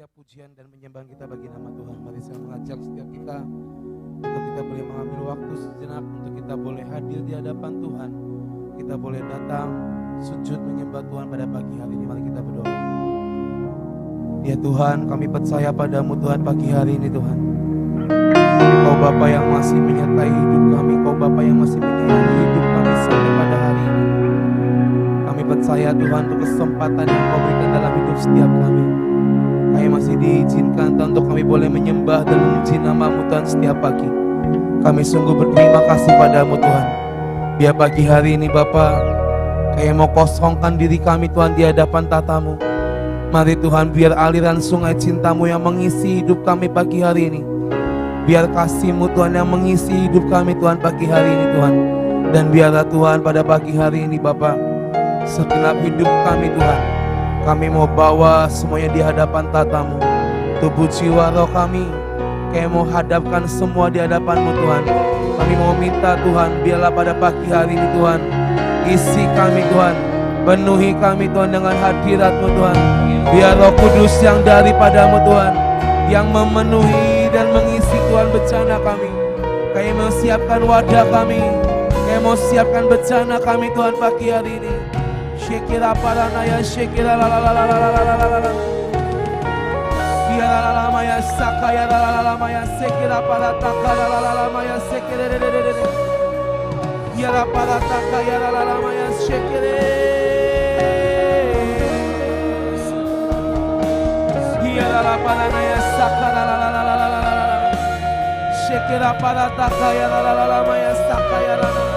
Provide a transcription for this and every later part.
setiap pujian dan penyembahan kita bagi nama Tuhan. Mari saya mengajak setiap kita untuk kita boleh mengambil waktu sejenak untuk kita boleh hadir di hadapan Tuhan. Kita boleh datang sujud menyembah Tuhan pada pagi hari ini. Mari kita berdoa. Ya Tuhan, kami percaya padamu Tuhan pagi hari ini Tuhan. Kau Bapa yang masih menyertai hidup kami, Kau Bapa yang masih menyayangi hidup kami sampai pada hari ini. Kami percaya Tuhan untuk kesempatan yang Kau berikan dalam hidup setiap kami. Kami masih diizinkan Tuhan untuk kami boleh menyembah dan memuji nama-Mu Tuhan setiap pagi. Kami sungguh berterima kasih padamu Tuhan. Biar pagi hari ini Bapa, kami mau kosongkan diri kami Tuhan di hadapan tata-Mu. Mari Tuhan, biar aliran sungai cinta-Mu yang mengisi hidup kami pagi hari ini. Biar kasih-Mu Tuhan yang mengisi hidup kami Tuhan pagi hari ini Tuhan. Dan biarlah Tuhan pada pagi hari ini Bapa, segenap hidup kami Tuhan, kami mau bawa semuanya di hadapan tata-Mu. Tubuh jiwa roh kami mau hadapkan semua di hadapan-Mu Tuhan. Kami mau minta Tuhan, biarlah pada pagi hari ini Tuhan, isi kami Tuhan, penuhi kami Tuhan dengan hadirat-Mu Tuhan. Biar Roh Kudus yang daripadamu Tuhan, yang memenuhi dan mengisi Tuhan bencana kami. Kami mau siapkan wadah kami, kami mau siapkan bencana kami Tuhan pagi hari ini. Shekira paranaya, shekira lalalalalalalalala. Biar lalamaya sakaya lalalamaya, sekira parataka lalalamaya, sekira dededede. Biar parataka lalalamaya, shekira. Biar paranaya sakara lalalalala. Shekira parataka lalalamaya, sakaya lalala.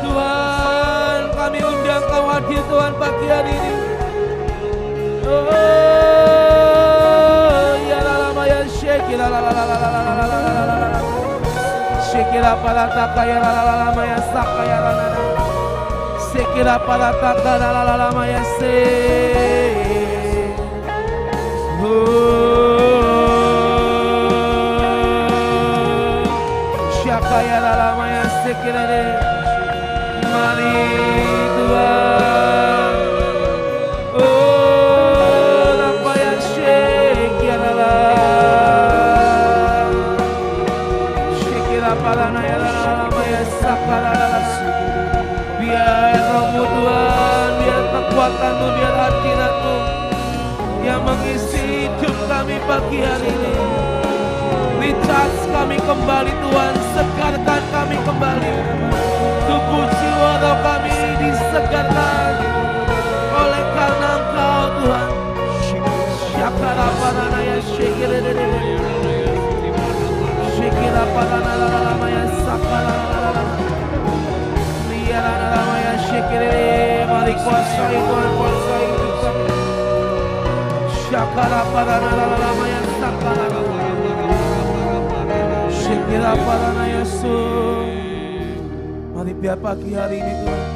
Tuhan, kami undang Kau hadir Tuhan pagi hari ini. Ya lalamaya shekila lalalalalalalalalala. Shekila parataka ya lalalamaya sakaya lalala. Shekila parataka lalalamaya se. Kaya lalamaya sekiranya. Mari Tuhan, oh lampaya sekiranya. Sekiranya paranaya lalamaya sakala. Biar Roh-Mu Tuhan, biar kekuatan-Mu, biar hadirat-Mu yang mengisi hidup kami pagi hari ini. Recharge kami kembali Tuhan, segarkan kami kembali. Tubuh jiwa roh kami disegarkan oleh karena Engkau Tuhan. Syakara paranaya shekira. Shekira paranaya sakara. Liara shekira. Mari kuasai Tuhan, kuasai hidup kami. Syakara paranaya sakara. Kira parana Yesus. Mari biar pagi hari ini Tuhan,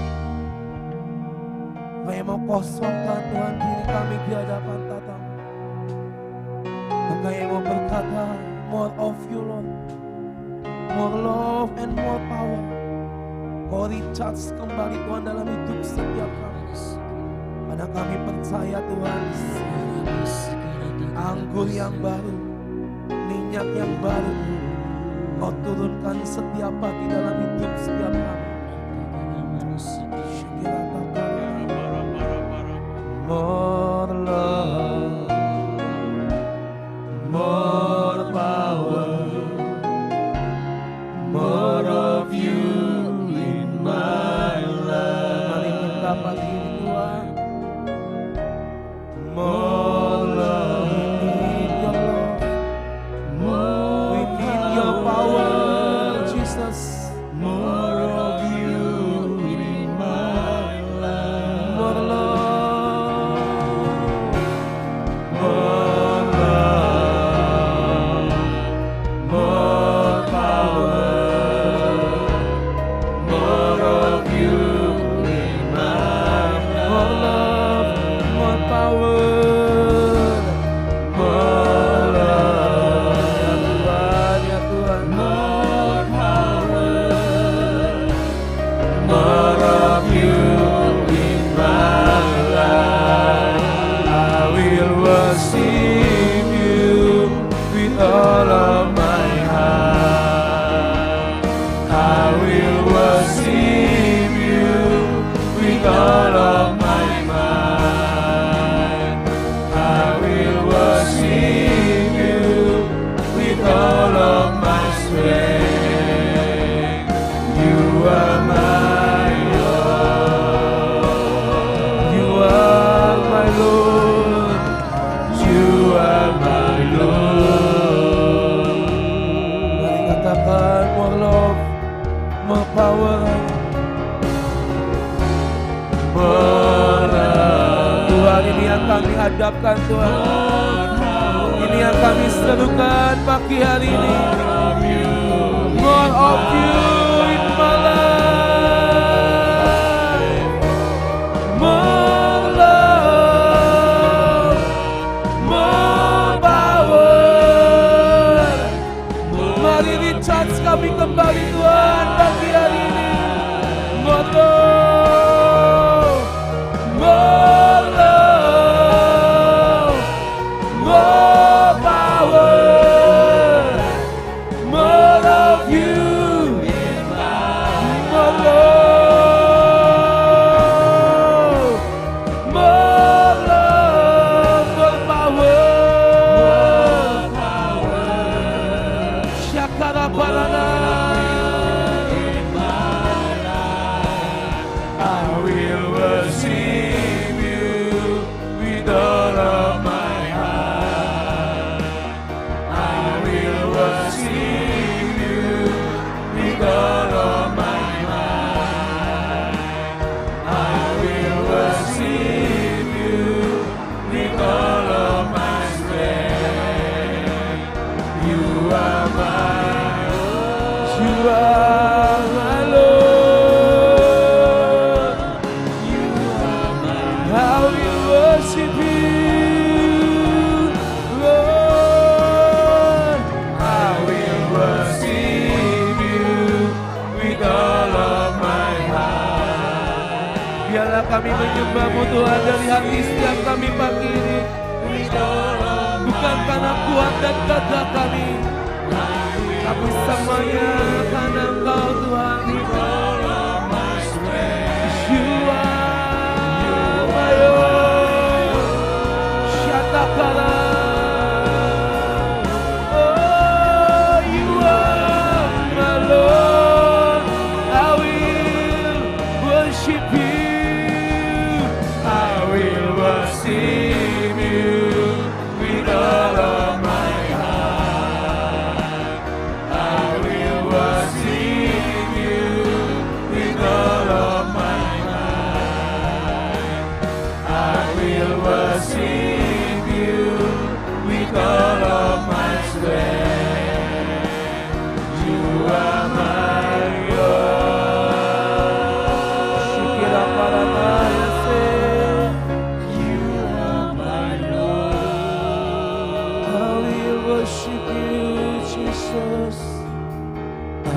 kami mau kosongkan Tuhan diri kami di hadapan tata-Mu. Dan kami mau berkata, more of you Lord, more love and more power. Kau recharge kembali Tuhan dalam hidup setiap kami. Karena kami percaya Tuhan, anggur yang baru, minyak yang baru, Kau turunkan setiap pagi dalam hidup setiap kami. More love, more power, more of you in my life. Mari kita pagi ini Tuhan. More love, we need your love. We need your power, Jesus. More of you in my life. More love, more love, all of my heart. I will worship you with all of my mind. I will worship you with all of my strength. You are my Lord. You are my Lord. You are my Lord. Mari katakan more love, more power, more love. Tuhan, ini yang kami hadapkan Tuhan. Ini yang kami serukan pagi hari ini. More of you in my life. More love, more power. Mari recharge kami kembali Tuhan pagi hari ini. More love, more love, more power, more of you in my more love, more power, Shakara Parana. I will worship you with all of my heart. I will worship you with all of my mind. I will worship you with all of my strength. You are my Lord. You are my Lord. You are my Lord. I will worship you, Lord. I will worship you with all of my heart. Biarlah kami menyembah-Mu Tuhan dari hati setiap kami pagi ini. Bukan karena kuat dan gagah kami, tapi semuanya karena Engkau Tuhan. You are my Lord. Shatakara. Oh, you are my Lord. I will worship you. I will worship you with all of my heart. I will worship you with all of my mind. I will worship you with all of my strength. You are my Lord. Shikira Paranaya say, you are my Lord. I will worship you, Jesus. I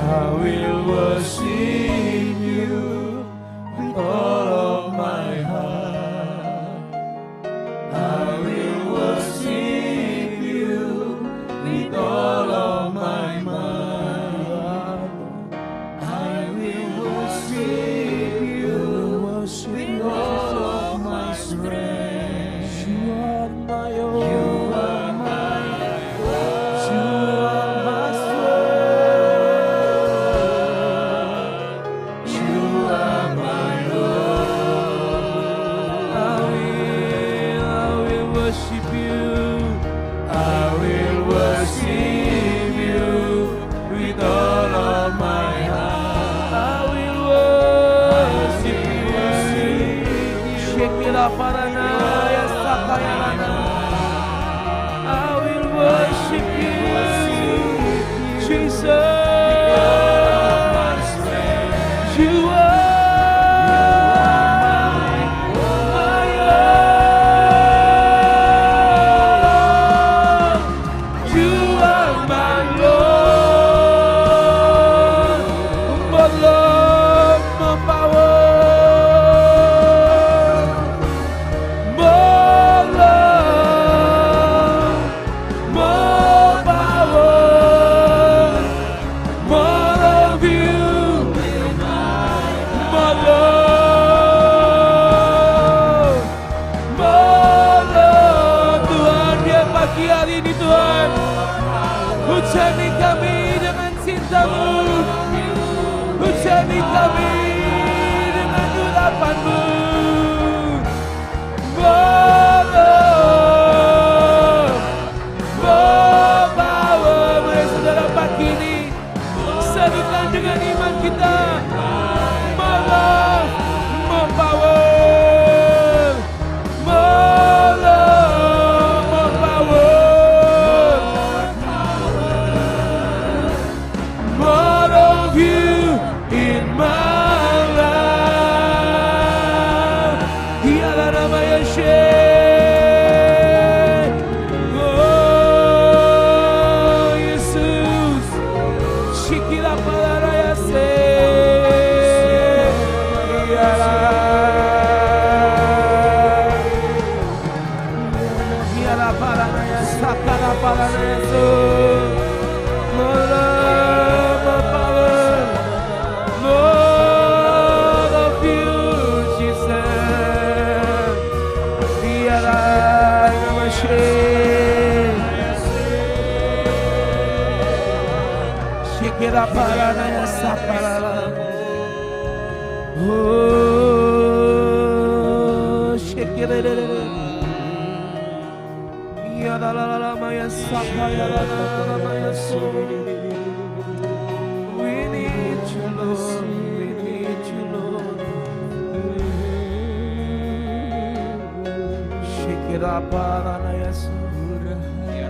will worship you with all of my heart. I will worship you with all of my mind. I will worship you with all of my strength. You are my own. You are my Lord. You are my strength. You are my Lord. Hujani kami dengan cinta-Mu, hujani kami dengan urapan-Mu. Mari saudara pagi ini serukan dengan iman kita. More love, more power, more love, more power, more of You in my life. Dialah nama Yesus. Shikira parana ya sapala. Oh, shikira ya la la la maya sapaya la la la maya so. We need You, Lord. We need You, Lord. Shikira parana ya sura. Ya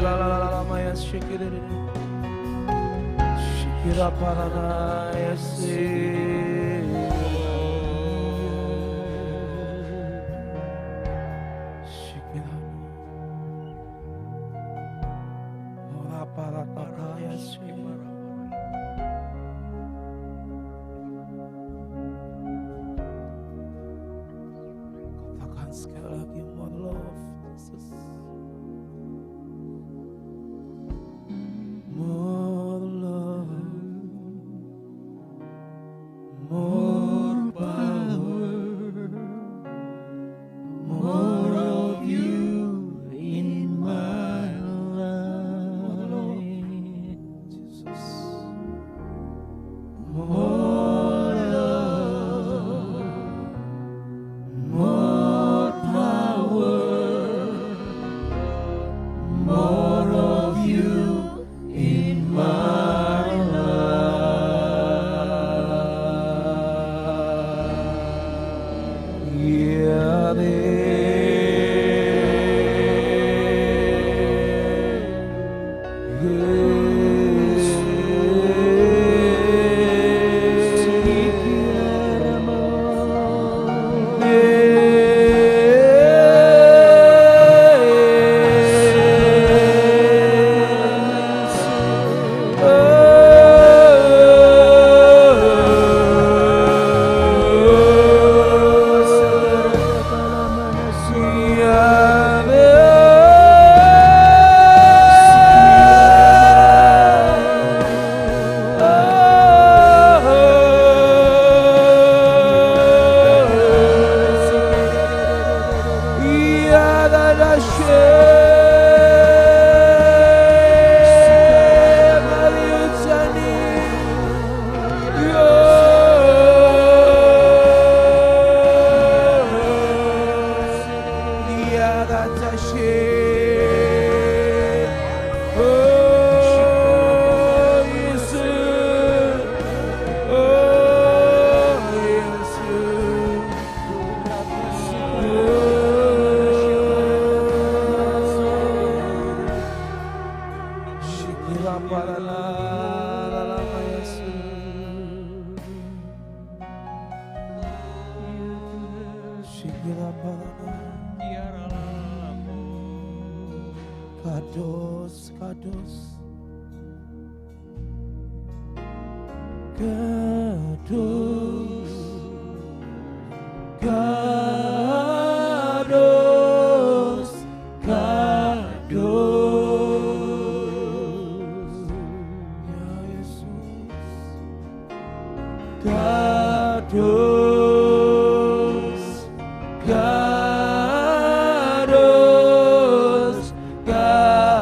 la la la maya shikira. Shikira parana ya se. Katakan sekali lagi, more love, Jesus. More love, more power, more of You in my life, Jesus. More love, more power, more of You in my life. Yeah, Kados, kados, kados, kados, kados, ya Yesus, kados, kados, kados.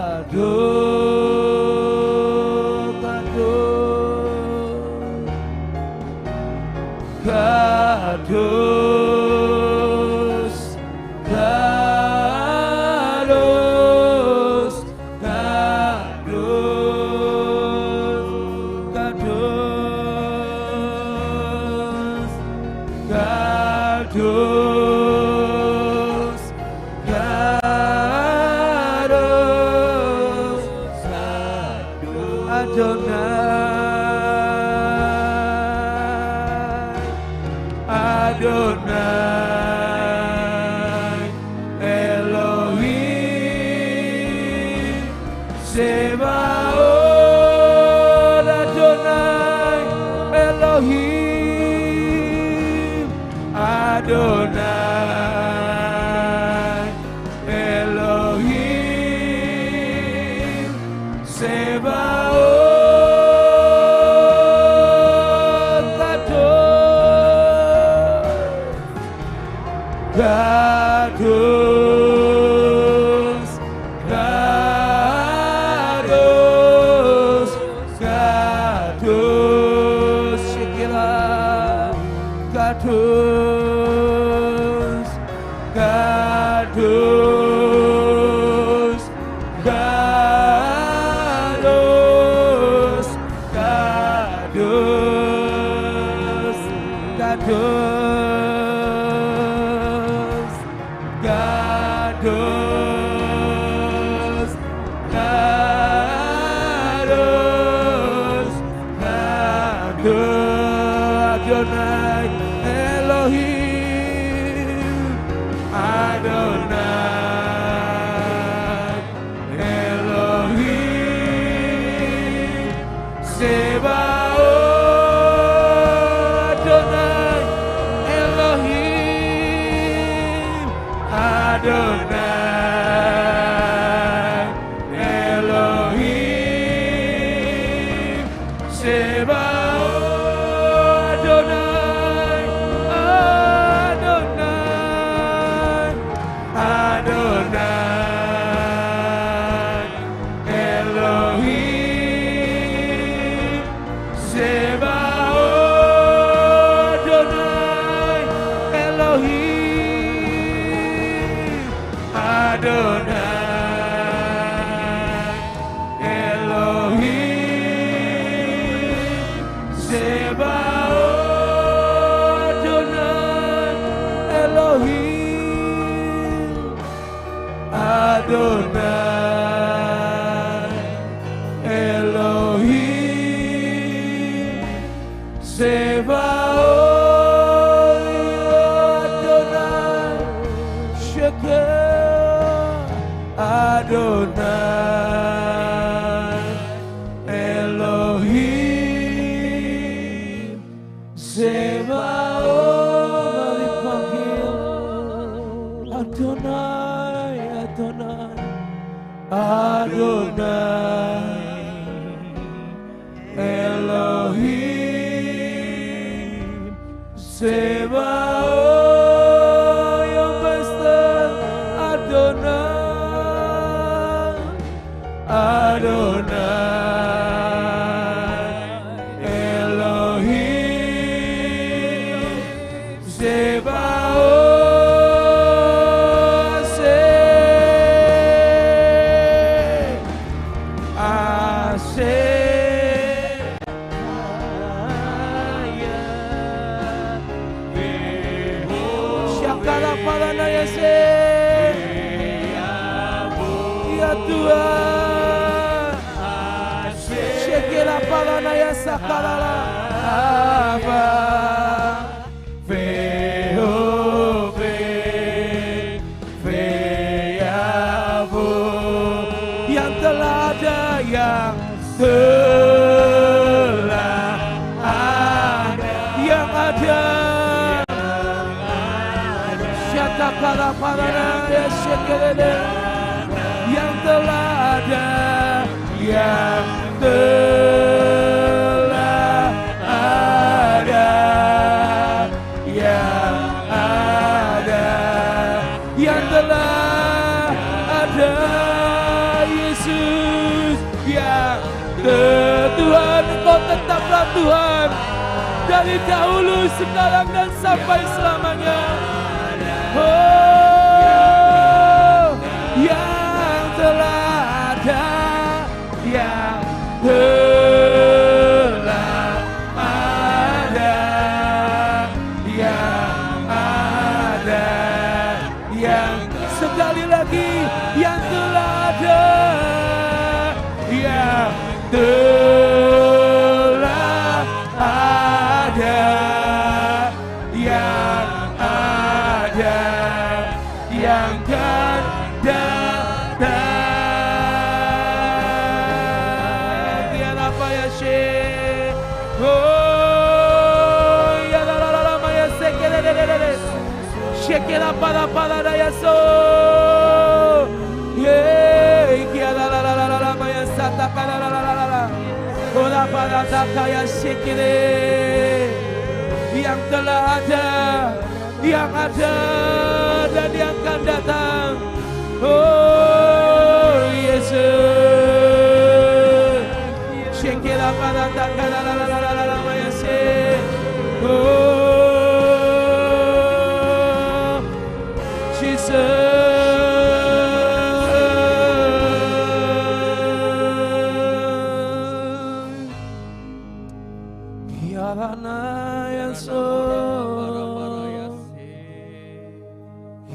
Tuhan dari dahulu, sekarang dan sampai selamanya. Oh, yang telah ada, yang telah ada, yang ada, yang sekali lagi yang telah ada, yang telah para daya so. Kia la la la la la maya sata la la la la la. Ora para takaya shikire. Yang telah ada, yang ada dan yang akan datang. Oh Yesus, shikira para takala la la la la la maya se. Oh Jesus.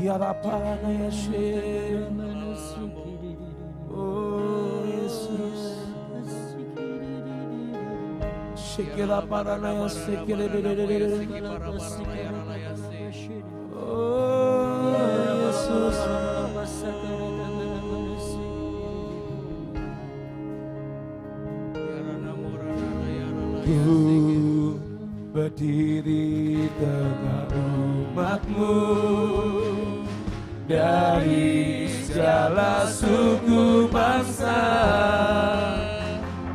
Yarapana Yashe, oh Jesus, Shekela Parana Yashe, oh Jesus, ku berdiri tengah umatmu dari segala suku bangsa,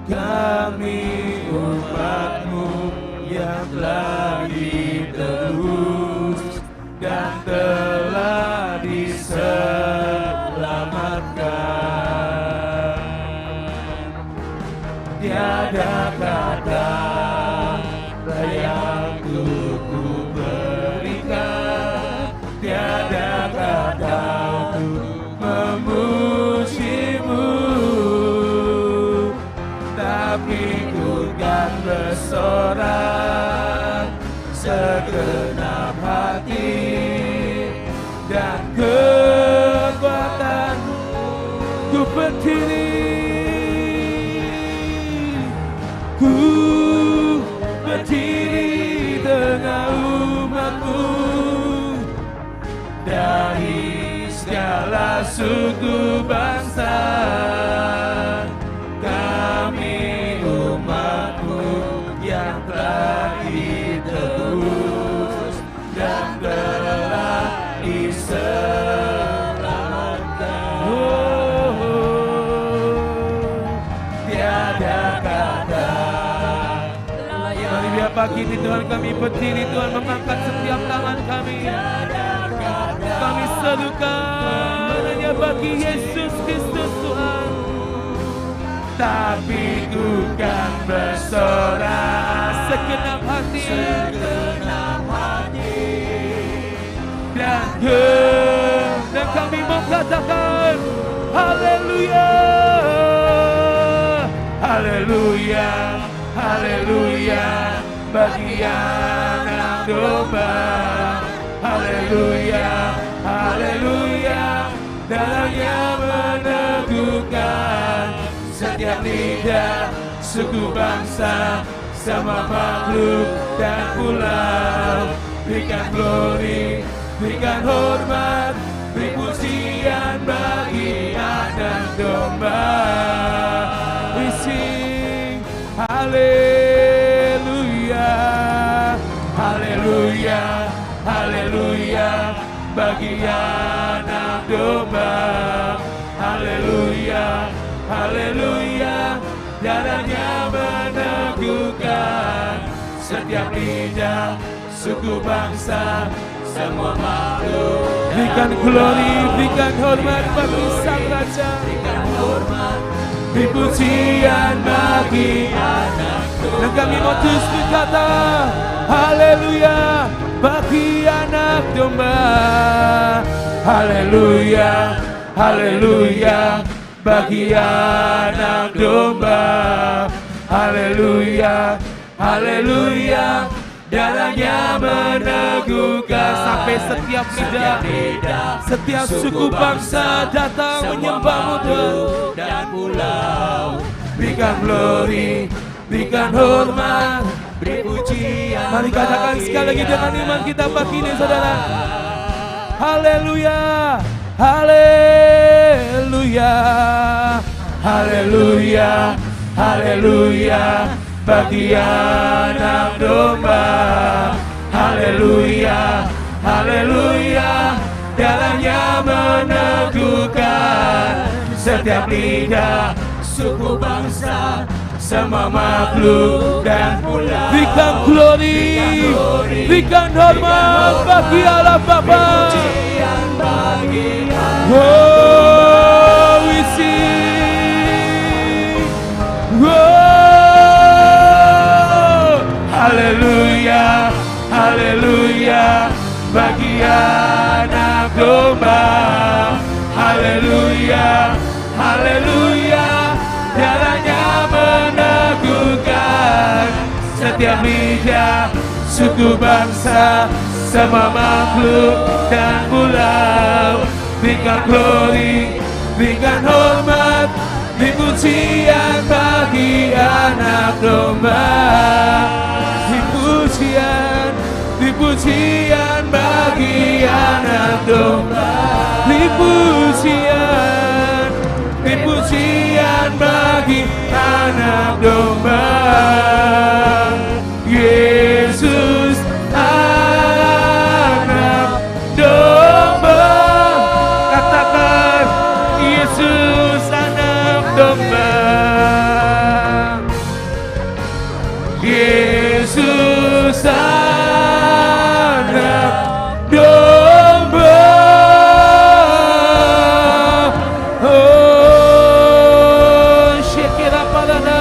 kami umatmu yang telah ditebus dan telah diselamatkan. Tiada kata yang ku berikan, tiada kata untuk memujimu, tapi ku kan bersorak segenap hati dan kekuatanmu. Ku berdiri tengah umatmu dari segala suku bangsa, kami umatmu yang telah ditebus dan telah diselamatkan. Tiada kata. Mari biar pagi ini Tuhan kami berdiri, Tuhan mengangkat setiap tangan kami. Kami serukan hanya bagi Yesus Kristus Tuhan. Tapi ku kan bersorak segenap hati, dan kami mau katakan haleluya, haleluya, haleluya bagi anak domba. Haleluya, haleluya, darahnya meneguhkan setiap lidah, suku bangsa, sama makhluk dan pulau. Berikan glory, berikan hormat, beri pujian bagi anak domba. We sing haleluya, haleluya, haleluya bagi anak domba. Haleluya, haleluya, darahnya meneguhkan setiap lidah, suku bangsa, semua makhluk. Berikan glory, berikan hormat bagi Sang Raja. Berikan hormat, beri pujian bagi anak domba. Dan kami mau terus berkata haleluya bagi anak domba. Haleluya, haleluya bagi anak domba. Haleluya, haleluya, darahnya meneguhkan sampai setiap lidah, setiap suku bangsa datang menyembahmu Tuhan. Dan pulau, berikan glory, berikan hormat, beri pujian. Mari katakan sekali lagi dengan iman kita pagi ini saudara. Haleluya, haleluya, haleluya, haleluya bagi anak domba. Haleluya, haleluya, Darahnya meneguhkan setiap lidah, suku bangsa, semua makhluk dan pulau. Berikan glory, berikan hormat bagi Allah Bapa. Oh, we sing. Oh, haleluya, haleluya bagi anak domba. Haleluya, haleluya, darahnya meneguhkan setiap lidah, suku bangsa, semua makhluk dan pulau. Berikan glory, berikan hormat, pujian bagi anak domba. Pujian, pujian bagi anak domba. Pujian, pujian bagi anak domba. Yesus anak domba. Katakan Yesus anak domba. Yesus anak domba. Oh, shekira padana.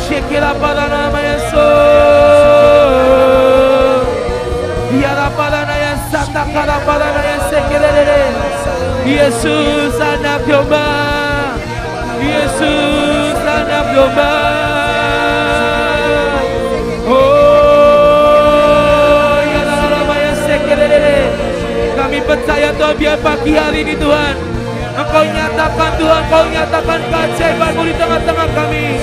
Shekira padana mayaso. Yara padana ya satakara padana ya sekelele. Yesus anak domba. Yesus anak domba. Oh, yara maya sekelele. Kami percaya Tuhan, biar pagi hari ini Tuhan Engkau nyatakan Tuhan, Engkau nyatakan keajaiban-Mu di tengah-tengah kami.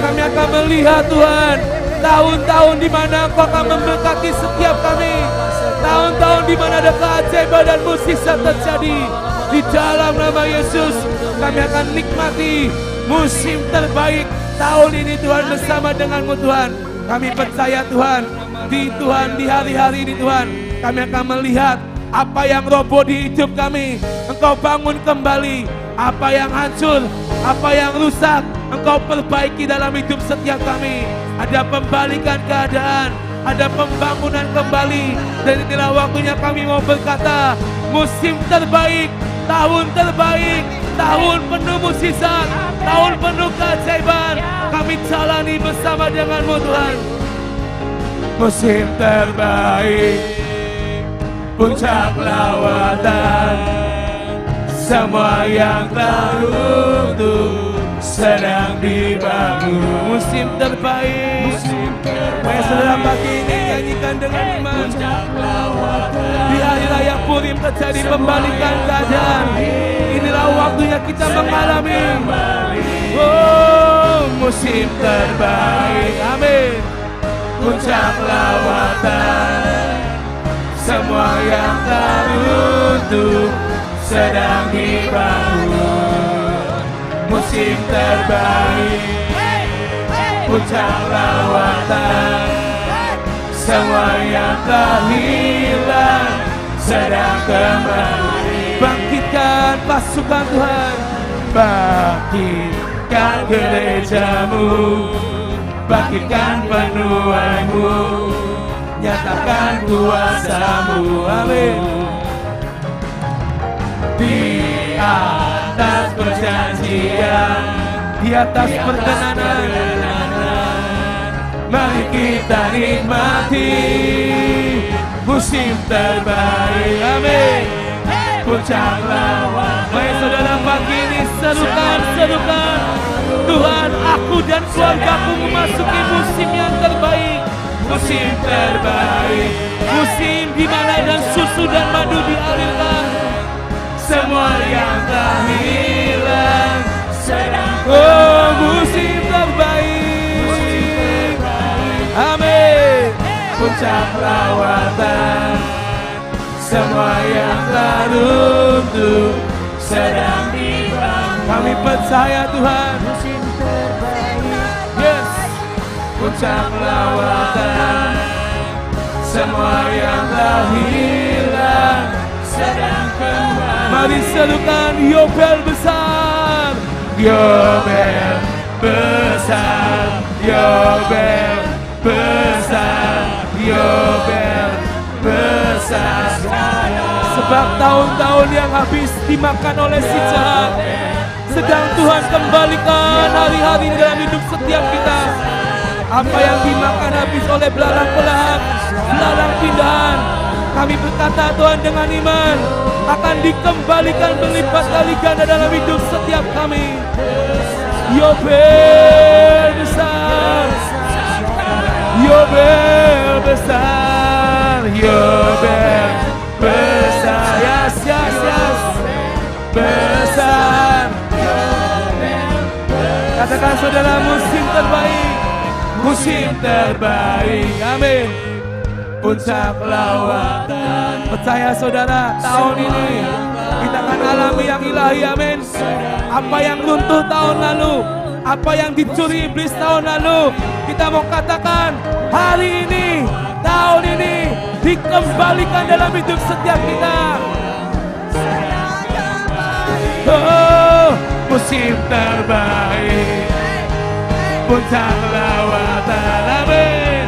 Kami akan melihat Tuhan tahun-tahun di mana Engkau akan memberkati setiap kami. Tahun-tahun di mana ada keajaiban dan mukjizat terjadi. Di dalam nama Yesus kami akan nikmati musim terbaik tahun ini Tuhan bersama dengan-Mu Tuhan. Kami percaya Tuhan di hari-hari ini Tuhan kami akan melihat apa yang roboh di hidup kami, Engkau bangun kembali. Apa yang hancur, apa yang rusak, Engkau perbaiki dalam hidup setiap kami. Ada pembalikan keadaan, ada pembangunan kembali. Dan inilah waktunya kami mau berkata, musim terbaik, tahun terbaik, tahun penuh mukjizat, tahun penuh keajaiban. Kami jalani bersama dengan-Mu Tuhan. Musim terbaik, puncak lawatan, semua yang teruntuk sedang dibangun. Musim terbaik, mari saudara pagi ini nyanyikan dengan iman. Di hari raya Purim terjadi pembalikan keadaan. Inilah waktunya kita mengalami musim terbaik. Amin. Puncak lawatan, semua yang teruntuk sedang dibangun. Musim terbaik, puncak lawatan, semua yang telah hilang sedang kembali. Bangkitkan pasukan Tuhan, bangkitkan gereja-Mu, bangkitkan penuaimu, nyatakan kuasa-Mu. Amin. Di atas perjanjian, di atas perkenanan, mari kita nikmati musim terbaik. Amin. Puncak lawan. Mari saudara pagi ini serukan Tuhan, aku dan keluargaku memasuki musim yang terbaik. Musim terbaik, musim di mana dan susu dan madu dialirkan. Semua yang telah hilang sedang musim terbaik. Amin. Puncak lawatan, semua yang telah runtuh sedang dibangun. Kami percaya Tuhan. Musim terbaik. Yes. puncak lawatan. Semua yang telah hilang sedang kembali. Mari serukan Yobel besar, Yobel besar, Yobel besar, Yobel besar. Sebab tahun-tahun yang habis dimakan oleh si jahat sedang Tuhan kembalikan hari-hari dalam hidup setiap kita. Apa yang dimakan habis oleh belalang pindahan, kami berkata Tuhan dengan iman akan dikembalikan berlipat kali ganda dalam hidup setiap kami. Yobel besar, Yobel besar, Yobel besar, yes, yes, yes, besar. Katakan saudara, musim terbaik, musim terbaik, amin. Puncak lawatan. Percaya saudara, tahun ini kita akan alami yang ilahi, amin. Apa yang runtuh tahun lalu, apa yang dicuri iblis tahun lalu, kita mau katakan hari ini, tahun ini dikembalikan dalam hidup setiap kita. Oh, musim terbaik, puncak lawatan, amin.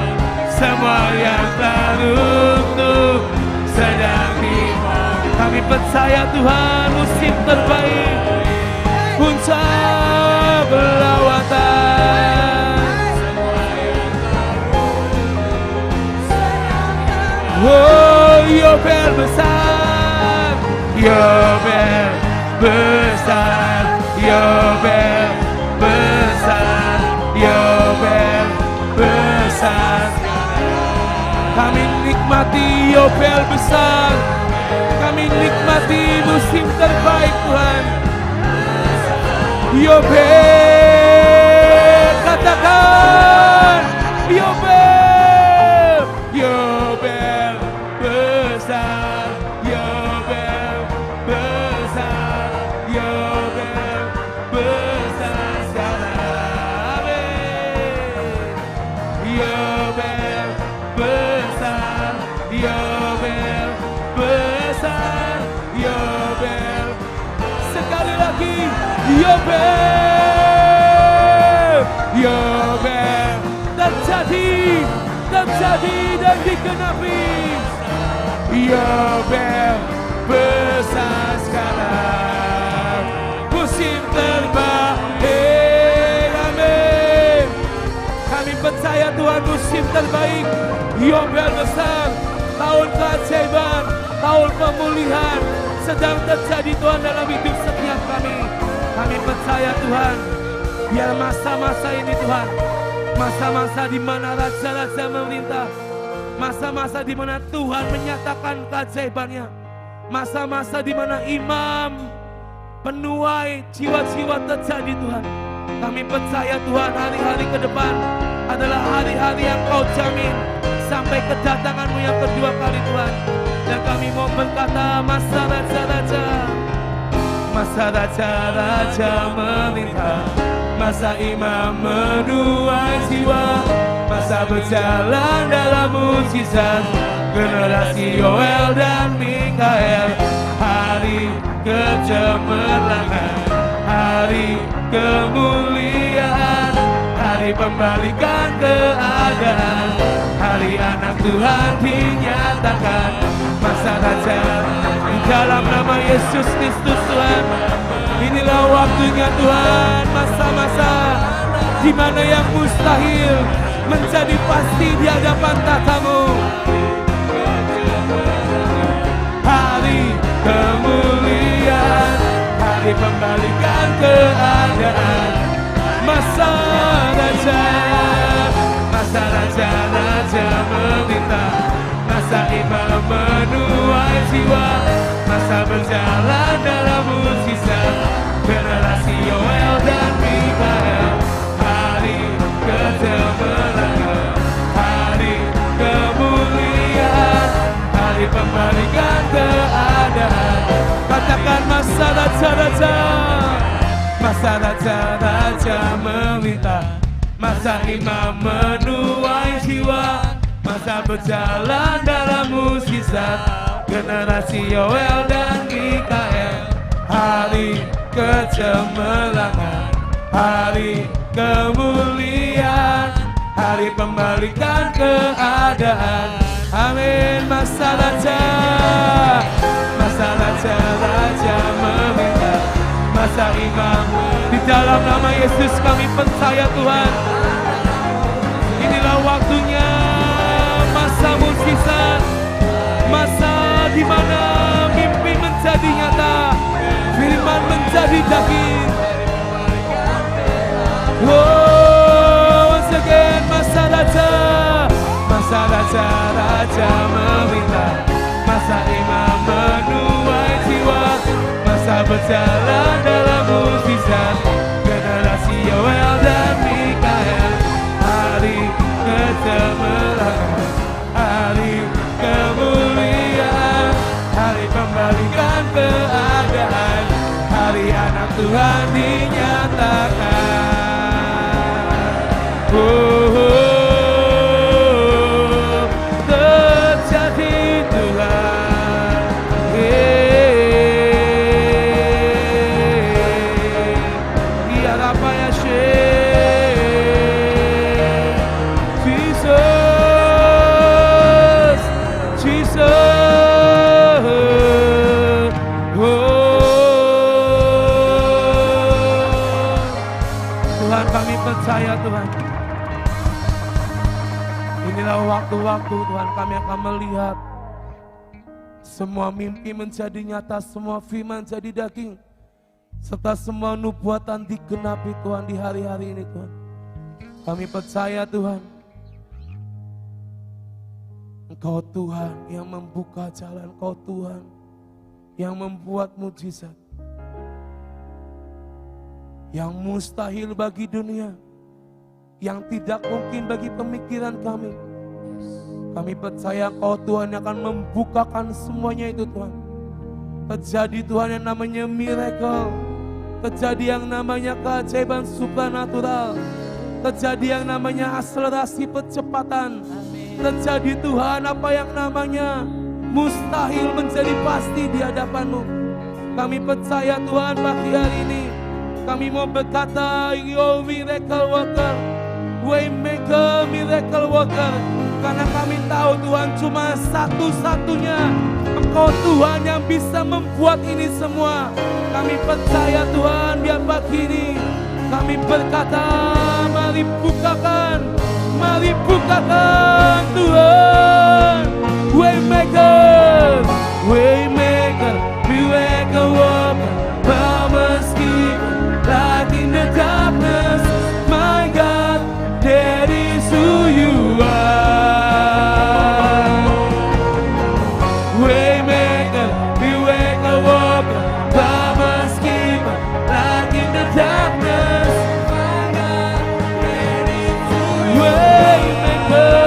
Semua yang teruntuk sedang dimulai. Kami percaya Tuhan, musim terbaik, puncak lawatan. Oh, Yobel besar, Yobel besar, Yobel besar, Yobel besar. Kami nikmati Yobel besar, kami nikmati musim terbaik Tuhan. Yobel, katakan Yobel, Yobel besar, Yobel besar, Yobel besar sekarang, Yobel besar, Yobel besar, Yobel. Sekali lagi, Yobel, Yobel terjadi dan digenapi. Yobel besar sekarang, musim terbaik, amin. Kami percaya Tuhan, musim terbaik, Yobel besar, tahun keajaiban, tahun pemulihan sedang terjadi Tuhan dalam hidup setiap kami. Kami percaya Tuhan, biar masa-masa ini Tuhan, masa-masa di mana raja-raja memerintah, masa-masa di mana Tuhan menyatakan keajaibannya, masa-masa di mana imam penuai jiwa-jiwa terjadi Tuhan. Kami percaya Tuhan, hari-hari ke depan adalah hari-hari yang Kau jamin sampai kedatangan-Mu yang kedua kali Tuhan. Dan kami mau berkata, masa raja-raja, masa raja-raja meminta, masa imam menuai jiwa, masa berjalan dalam mujizat, generasi Yoel dan Mikael. Hari kecemerlangan, hari kemuliaan, hari pembalikan keadaan, hari anak Tuhan dinyatakan. Masa raja di dalam nama Yesus Kristus Tuhan. Inilah waktunya Tuhan, masa-masa di mana yang mustahil menjadi pasti di hadapan tatamu. Hari kemuliaan, hari pembalikan keadaan. Masa raja-raja meminta, masa imam menuai jiwa, masa berjalan dalam mujizat, generasi Yoel dan Mikael. Hari kecemerlangan, hari kemuliaan, hari pembalikan keadaan. Katakan masa raja-raja, masa raja-raja meminta, masa imam menuai jiwa, masa berjalan dalam mukjizat, generasi Yoel dan Mikael. Hari kecemerlangan, hari kemuliaan, hari pembalikan keadaan. Amin. Masa raja meminta, masa imam. Di dalam nama Yesus kami percaya Tuhan, inilah waktunya masa mukjizat, masa di mana mimpi menjadi nyata, firman menjadi daging. Once again, masa raja meminta, masa imam menuai jiwa, masa berjalan dalam mukjizat, generasi Yoel dan Mikael. Hari kecemerlangan, hari kemuliaan, hari pembalikan keadaan, hari anak Tuhan dinyatakan. Terjadi Tuhan. Iya apa ya Jesus. Tuhan, kami percaya Tuhan, inilah waktu-waktu Tuhan kami akan melihat semua mimpi menjadi nyata, semua firman jadi daging, serta semua nubuatan digenapi Tuhan di hari-hari ini Tuhan. Kami percaya Tuhan, Engkau Tuhan yang membuka jalan, Engkau Tuhan yang membuat mujizat. Yang mustahil bagi dunia, yang tidak mungkin bagi pemikiran kami. Kami percaya Engkau Tuhan yang akan membukakan semuanya itu Tuhan. Terjadi Tuhan yang namanya miracle, terjadi yang namanya keajaiban supernatural, terjadi yang namanya akselerasi percepatan. Terjadi Tuhan apa yang namanya mustahil menjadi pasti di hadapan-Mu. Kami percaya Tuhan pagi hari ini, kami mau berkata, Yo miracle worker, Waymaker, miracle worker. Karena kami tahu Tuhan cuma satu-satunya Engkau Tuhan yang bisa membuat ini semua. Kami percaya Tuhan, biar pagi ini kami berkata, mari bukakan Tuhan. Waymaker, Waymaker, miracle worker, promise keeper, light in the darkness, my God, that is who you are. Waymaker, miracle worker, promise keeper, light in the darkness, my God, that is who you are. Waymaker,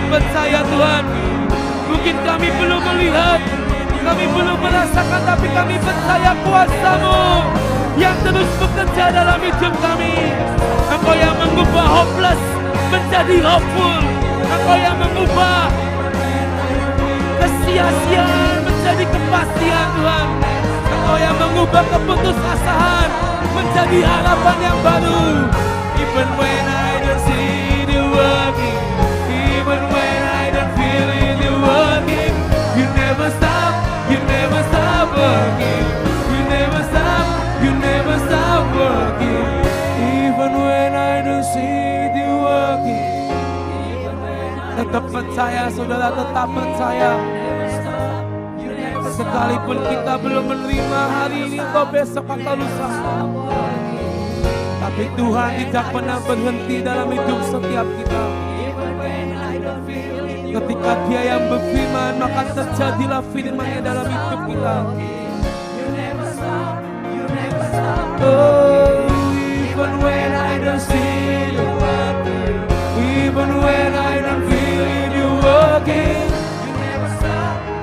percaya Tuhan. Mungkin kami belum melihat, kami belum merasakan, tapi kami percaya kuasa-Mu yang terus bekerja dalam hidup kami. Engkau yang mengubah hopeless menjadi hopeful. Engkau yang mengubah kesia-siaan menjadi kepastian Tuhan. Engkau yang mengubah keputusasaan menjadi harapan yang baru. Even when I don't see you working, even when I don't feel it you working, you never stop working, you never stop working. Even when I don't see you working, tetap percaya saudara, tetap percaya. Sekalipun kita belum menerima hari ini atau besok atau lusa, tapi Tuhan tidak pernah berhenti dalam hidup setiap kita. Ketika Dia yang berfirman, maka terjadilah firman-Nya dalam hidup kita. Oh, even when I don't see you working, even when I don't feel you working,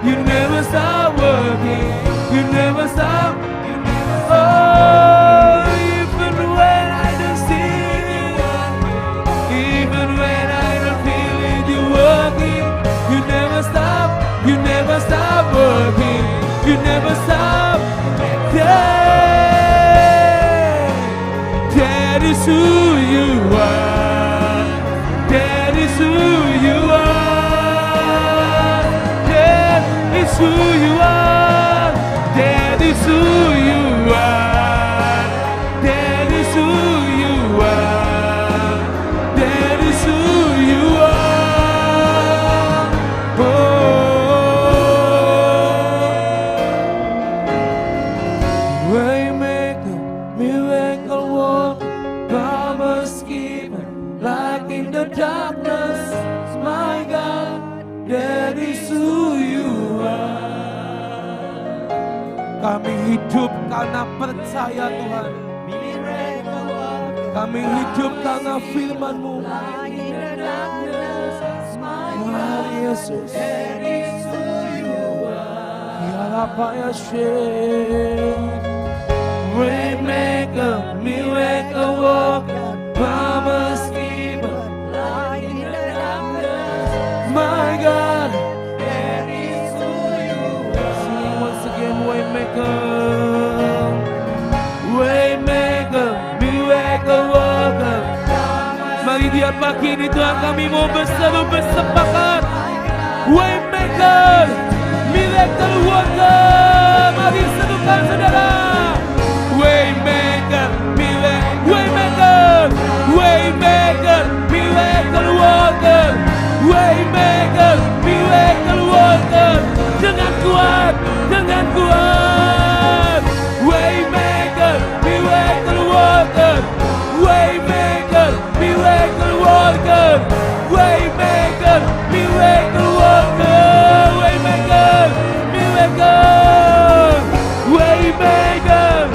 you never stop working, you never stop. Oh, even when I don't see you, even when I don't feel it, you working, you never stop working, you never stop. That is who you are, that is who you are, that is who you are, that is who you are, that is who you are, that is who you are. Oh, Waymaker, miracle worker, promise keeper, light in the darkness, my God, that is who you are. Kami hidup karena percaya Tuhan. Kami hidup karena firman-Mu. Tuhan Yesus, ya Rabbah ya Syekh. Waymaker, miracle worker, promise keeper, light in the darkness, my God, that is who you are. Sing once again, Waymaker, Waymaker, miracle worker. Mari di pagi ini Tuhan kami mau berseru bersepakat. Waymaker, miracle worker. Mari serukan saudara. Waymaker, Waymaker, Waymaker, miracle worker, Waymaker, miracle worker. Dengan kuat, dengan kuat. Waymaker, miracle worker, Waymaker, miracle worker, Waymaker, miracle worker, Waymaker, miracle, Waymaker,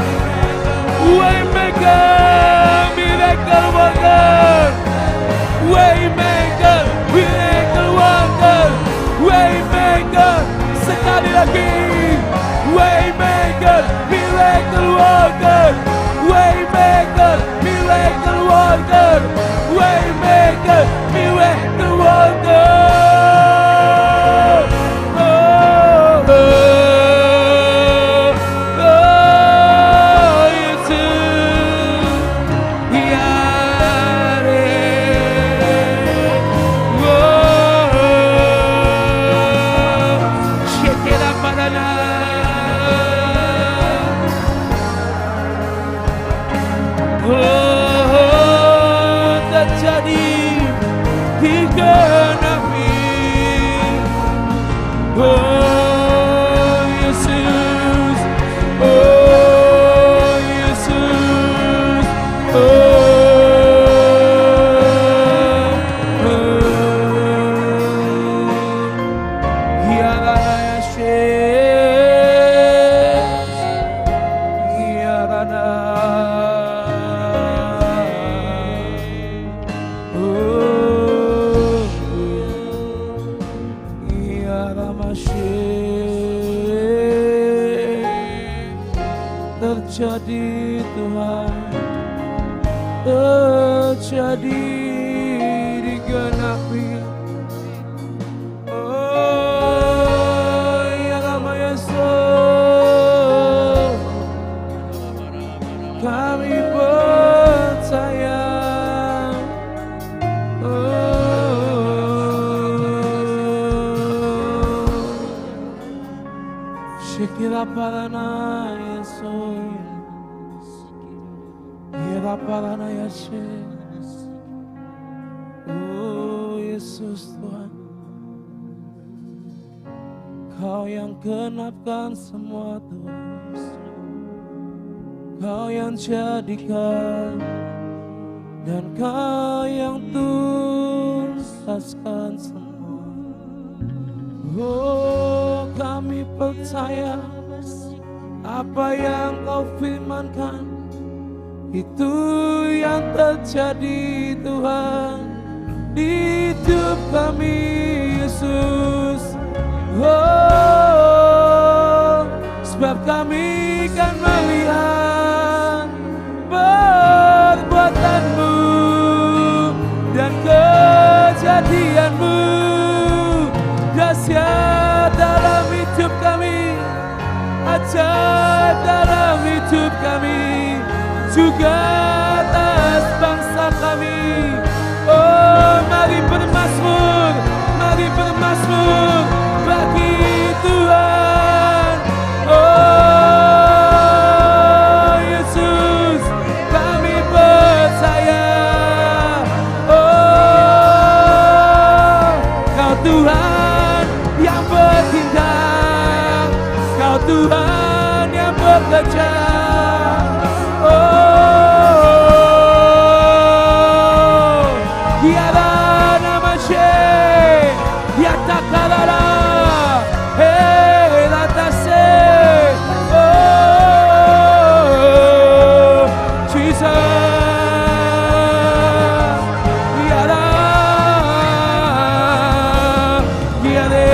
Waymaker, miracle worker, Waymaker, miracle worker, Waymaker, sekali lagi, Waymaker, miracle worker, Waymaker, miracle worker, Waymaker, miracle worker. terjadi Tuhan, terjadi digenapi. Oh ya Rama Yesus, kami percaya. Shikira parana Yesus, Kira parana Yesus. Oh Yesus Tuhan, Kau yang genapkan semua dosa, Kau yang jadikan, dan Kau yang tuntaskan semua. Oh kami percaya apa yang Kau firmankan itu yang terjadi Tuhan di hidup kami Yesus. Oh sebab kami kan melihat perbuatan-Mu dan kejadian-Mu dahsyat dalam hidup kami, ajaib dalam hidup kami, juga atas bangsa kami. Oh mari bermazmur bagi Tuhan. Oh Yesus kami percaya. Oh Kau Tuhan yang bertindak, Kau Tuhan yang bekerja. Oh, Tiada nama Syekh, Yata Kalala, Hei Latase. Oh, Jesus, Tiada, Tiada.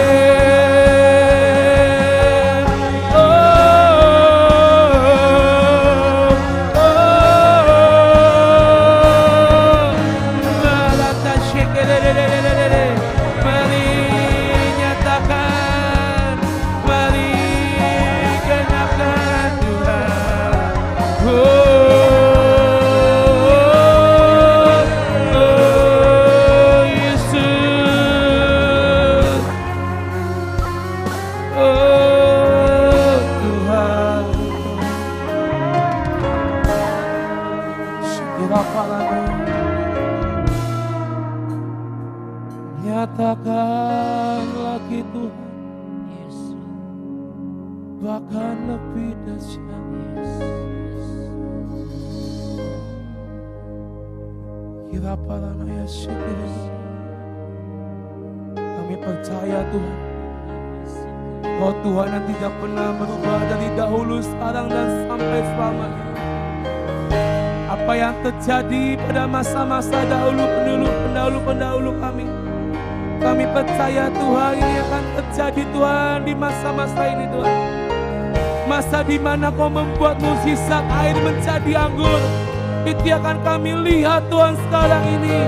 Nyatakan lagi Tuhan, bahkan lebih dahsyat. Kira parana ya syukur. Kami percaya Tuhan, Kau Tuhan yang tidak pernah berubah dari dahulu, sekarang dan sampai selamanya. Apa yang terjadi pada masa-masa dahulu pendahulu kami percaya Tuhan ini akan terjadi Tuhan di masa-masa ini Tuhan. Masa di mana Kau membuat mukjizat air menjadi anggur, itu akan kami lihat Tuhan sekarang ini.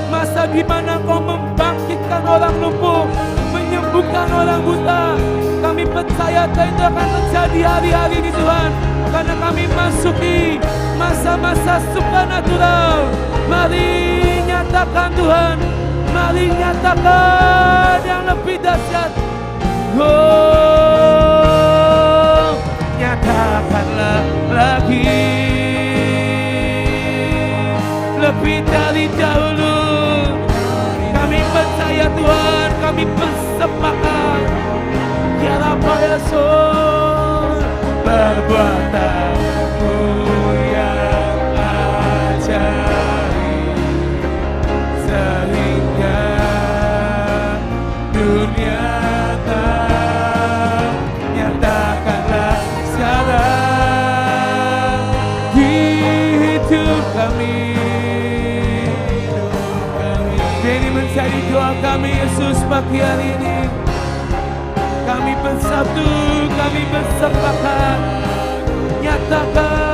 Masa di mana Kau membangkitkan orang lumpuh, menyembuhkan orang buta, kami percaya Tuhan itu akan terjadi hari-hari ini Tuhan. Karena kami masuki masa-masa supernatural. Mari nyatakan Tuhan, mari nyatakan yang lebih dahsyat. Oh, nyatakanlah lagi lebih dari dahulu. Kami percaya Tuhan, kami bersepakat. Ya Rabbi Yesus, perbuatan-Mu yang ajaib sehingga dunia tahu. Nyatakanlah sekarang di hidup kami. Ini menjadi doa kami Yesus pagi hari ini. Kami bersatu, kami bersepakat. Nyatakan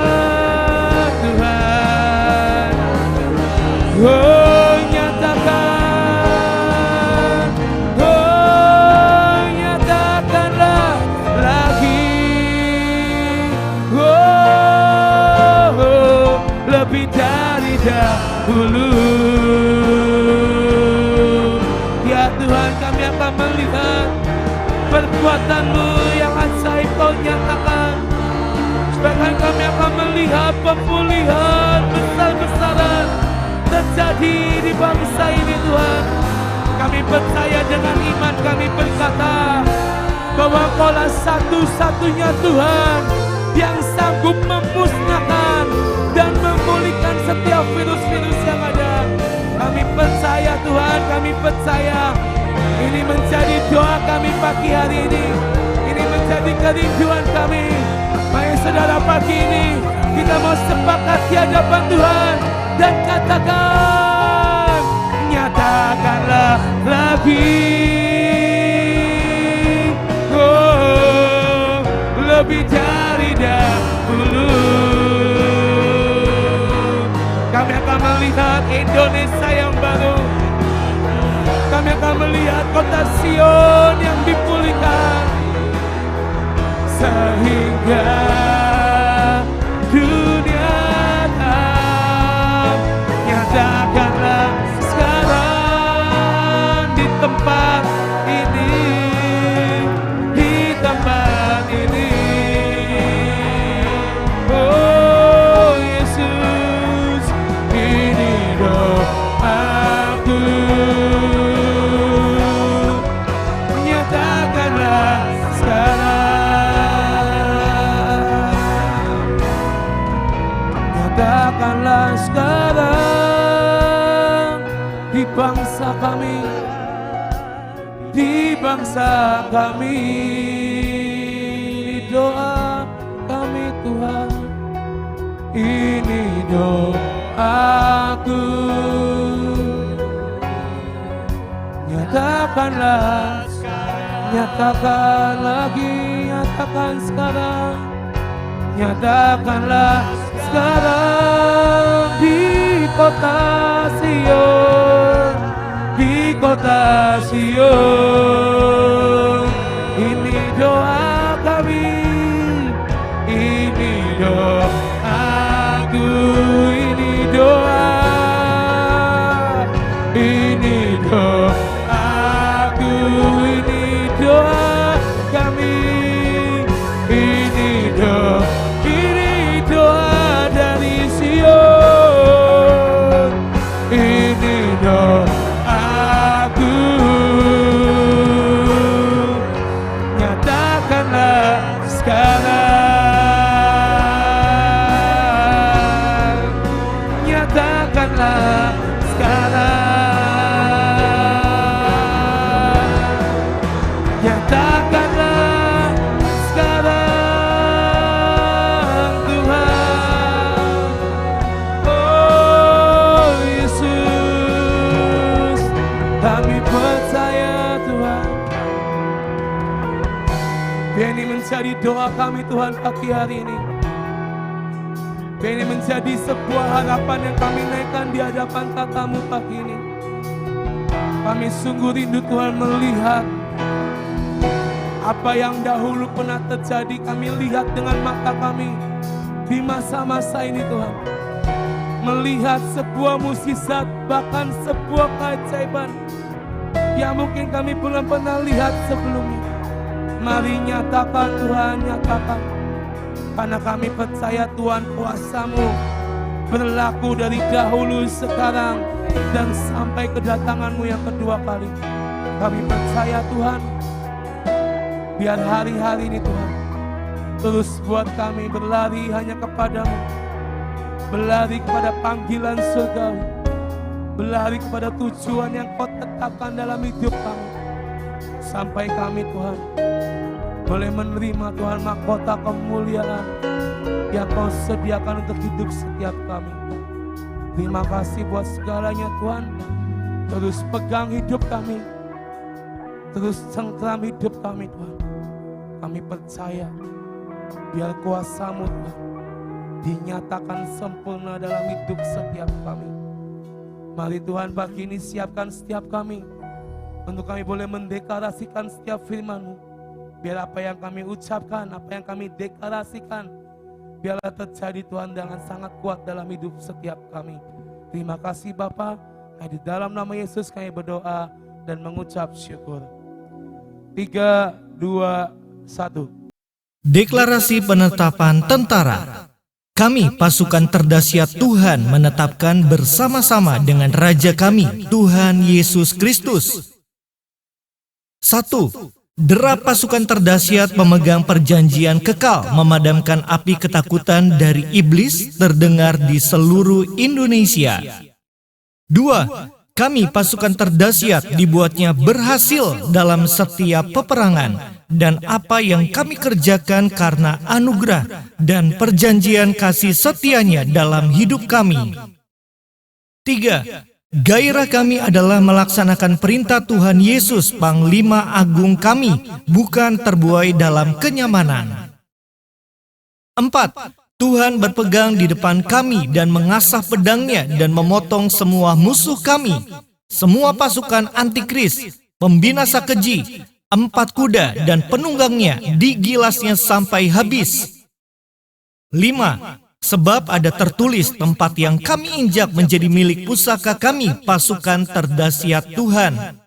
dahulu. Ya Tuhan, kami akan melihat perbuatan-Mu yang ajaib Kau nyatakan. Bahkan kami akan melihat pemulihan besar-besaran terjadi di bangsa ini Tuhan. Kami percaya dengan iman kami berkata bahwa Kaulah satu-satunya Tuhan yang sanggup memusnahkan dan memulihkan setiap virus-virus yang ada. Kami percaya Tuhan, kami percaya. Ini menjadi doa kami pagi hari ini. Ini menjadi kerinduan kami. Mari saudara, pagi ini kita mau sepakat di hadapan Tuhan dan katakan, nyatakanlah lagi, oh, lebih dari dahulu. Kami akan melihat Indonesia yang baru. Kami akan melihat kota Sion yang dipulihkan, sehingga dunia tahu. Nyatakanlah sekarang di tempat ini, di tempat ini. Oh Yesus, ini doaku. Nyatakanlah sekarang, nyatakanlah sekarang di bangsa kami, di bangsa kami. Doa kami Tuhan, ini doaku. Nyatakanlah, nyatakan lagi, nyatakan sekarang, nyatakanlah sekarang di kota Sion, di kota Sion. Ini doa kami, ini doaku, ini doa, ini doaku, ini doa kami, ini doa dari Sion, ini doaku. Nyatakanlah sekarang, nyatakanlah sekarang, nyatakanlah sekarang Tuhan. Oh Yesus, kami percaya Tuhan. Biar ini menjadi doa kami Tuhan pagi hari ini. Biar ini menjadi sebuah harapan yang kami naikkan di hadapan tatamu pagi ini. Kami sungguh rindu Tuhan melihat apa yang dahulu pernah terjadi. Kami lihat dengan mata kami di masa-masa ini Tuhan. Melihat sebuah mukjizat, bahkan sebuah keajaiban yang mungkin kami belum pernah lihat sebelumnya. Mari nyatakan Tuhan, nyatakan. Karena kami percaya Tuhan kuasa-Mu berlaku dari dahulu, sekarang, dan sampai kedatangan-Mu yang kedua kali. Kami percaya Tuhan, biar hari-hari ini Tuhan terus buat kami berlari hanya kepadamu, berlari kepada panggilan surgawi, berlari kepada tujuan yang Kau tetapkan dalam hidup kami. Sampai kami Tuhan boleh menerima Tuhan mahkota kemuliaan yang Kau sediakan untuk hidup setiap kami. Terima kasih buat segalanya Tuhan. Terus pegang hidup kami, terus cengkram hidup kami Tuhan. Kami percaya biar kuasa-Mu Tuhan dinyatakan sempurna dalam hidup setiap kami. Mari Tuhan pagi ini siapkan setiap kami untuk kami boleh mendeklarasikan setiap firman-Mu. Biar apa yang kami ucapkan, apa yang kami deklarasikan, biarlah terjadi Tuhan dengan sangat kuat dalam hidup setiap kami. Terima kasih Bapa. Di dalam nama Yesus kami berdoa dan mengucap syukur. 3, 2, 1. Deklarasi penetapan tentara. Kami pasukan terdahsyat Tuhan menetapkan bersama-sama dengan Raja kami, Tuhan Yesus Kristus. 1. Derap pasukan terdahsyat pemegang perjanjian kekal memadamkan api ketakutan dari iblis terdengar di seluruh Indonesia. 2. Kami pasukan terdahsyat dibuatnya berhasil dalam setiap peperangan, dan apa yang kami kerjakan karena anugerah dan perjanjian kasih setianya dalam hidup kami. 3. Gairah kami adalah melaksanakan perintah Tuhan Yesus, Panglima Agung kami, bukan terbuai dalam kenyamanan. 4. Tuhan berpegang di depan kami dan mengasah pedangnya dan memotong semua musuh kami, semua pasukan antikris, pembinasa keji, 4 kuda dan penunggangnya digilasnya sampai habis. 5. Sebab ada tertulis tempat yang kami injak menjadi milik pusaka kami, pasukan terdahsyat Tuhan.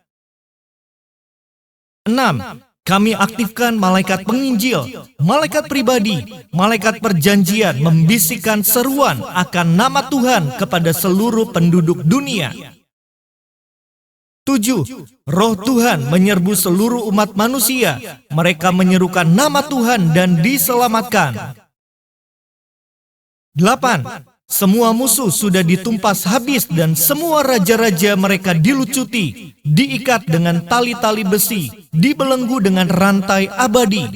6. Kami aktifkan malaikat penginjil, malaikat pribadi, malaikat perjanjian membisikkan seruan akan nama Tuhan kepada seluruh penduduk dunia. 7. Roh Tuhan menyerbu seluruh umat manusia. Mereka menyerukan nama Tuhan dan diselamatkan. 8. Semua musuh sudah ditumpas habis dan semua raja-raja mereka dilucuti, diikat dengan tali-tali besi, dibelenggu dengan rantai abadi.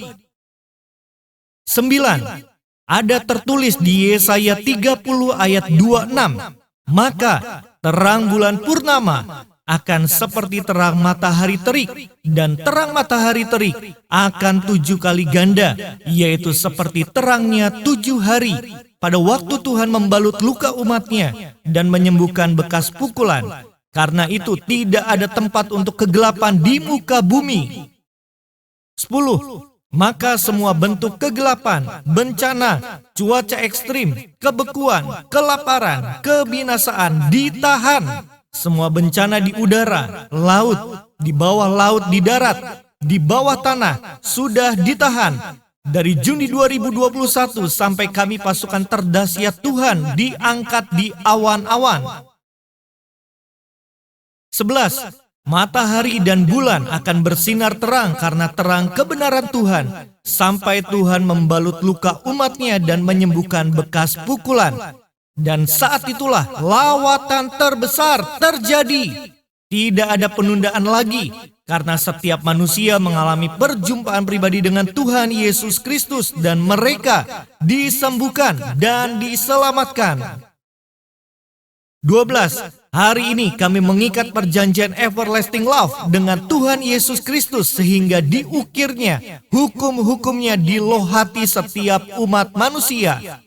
9. Ada tertulis di Yesaya 30 ayat 26, maka terang bulan purnama akan seperti terang matahari terik, dan terang matahari terik akan 7 kali ganda, yaitu seperti terangnya 7 hari, pada waktu Tuhan membalut luka umatnya dan menyembuhkan bekas pukulan. Karena itu tidak ada tempat untuk kegelapan di muka bumi. 10. Maka semua bentuk kegelapan, bencana, cuaca ekstrim, kebekuan, kelaparan, kebinasaan ditahan. Semua bencana di udara, laut, di bawah laut, di darat, di bawah tanah sudah ditahan. Dari Juni 2021 sampai kami pasukan terdahsyat Tuhan diangkat di awan-awan. 11. Matahari dan bulan akan bersinar terang karena terang kebenaran Tuhan, sampai Tuhan membalut luka umatnya dan menyembuhkan bekas pukulan. Dan saat itulah lawatan terbesar terjadi. Tidak ada penundaan lagi, karena setiap manusia mengalami perjumpaan pribadi dengan Tuhan Yesus Kristus dan mereka disembuhkan dan diselamatkan. 12. Hari ini kami mengikat perjanjian everlasting love dengan Tuhan Yesus Kristus sehingga diukirnya hukum-hukumnya di loh hati setiap umat manusia.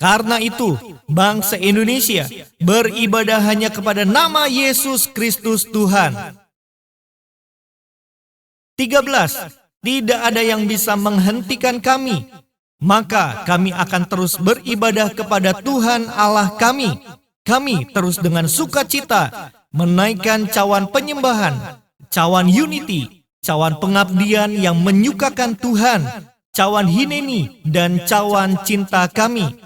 Karena itu, bangsa Indonesia beribadah hanya kepada nama Yesus Kristus Tuhan. 13. Tidak ada yang bisa menghentikan kami, maka kami akan terus beribadah kepada Tuhan Allah kami. Kami terus dengan sukacita menaikkan cawan penyembahan, cawan unity, cawan pengabdian yang menyukakan Tuhan, cawan hineni, dan cawan cinta kami.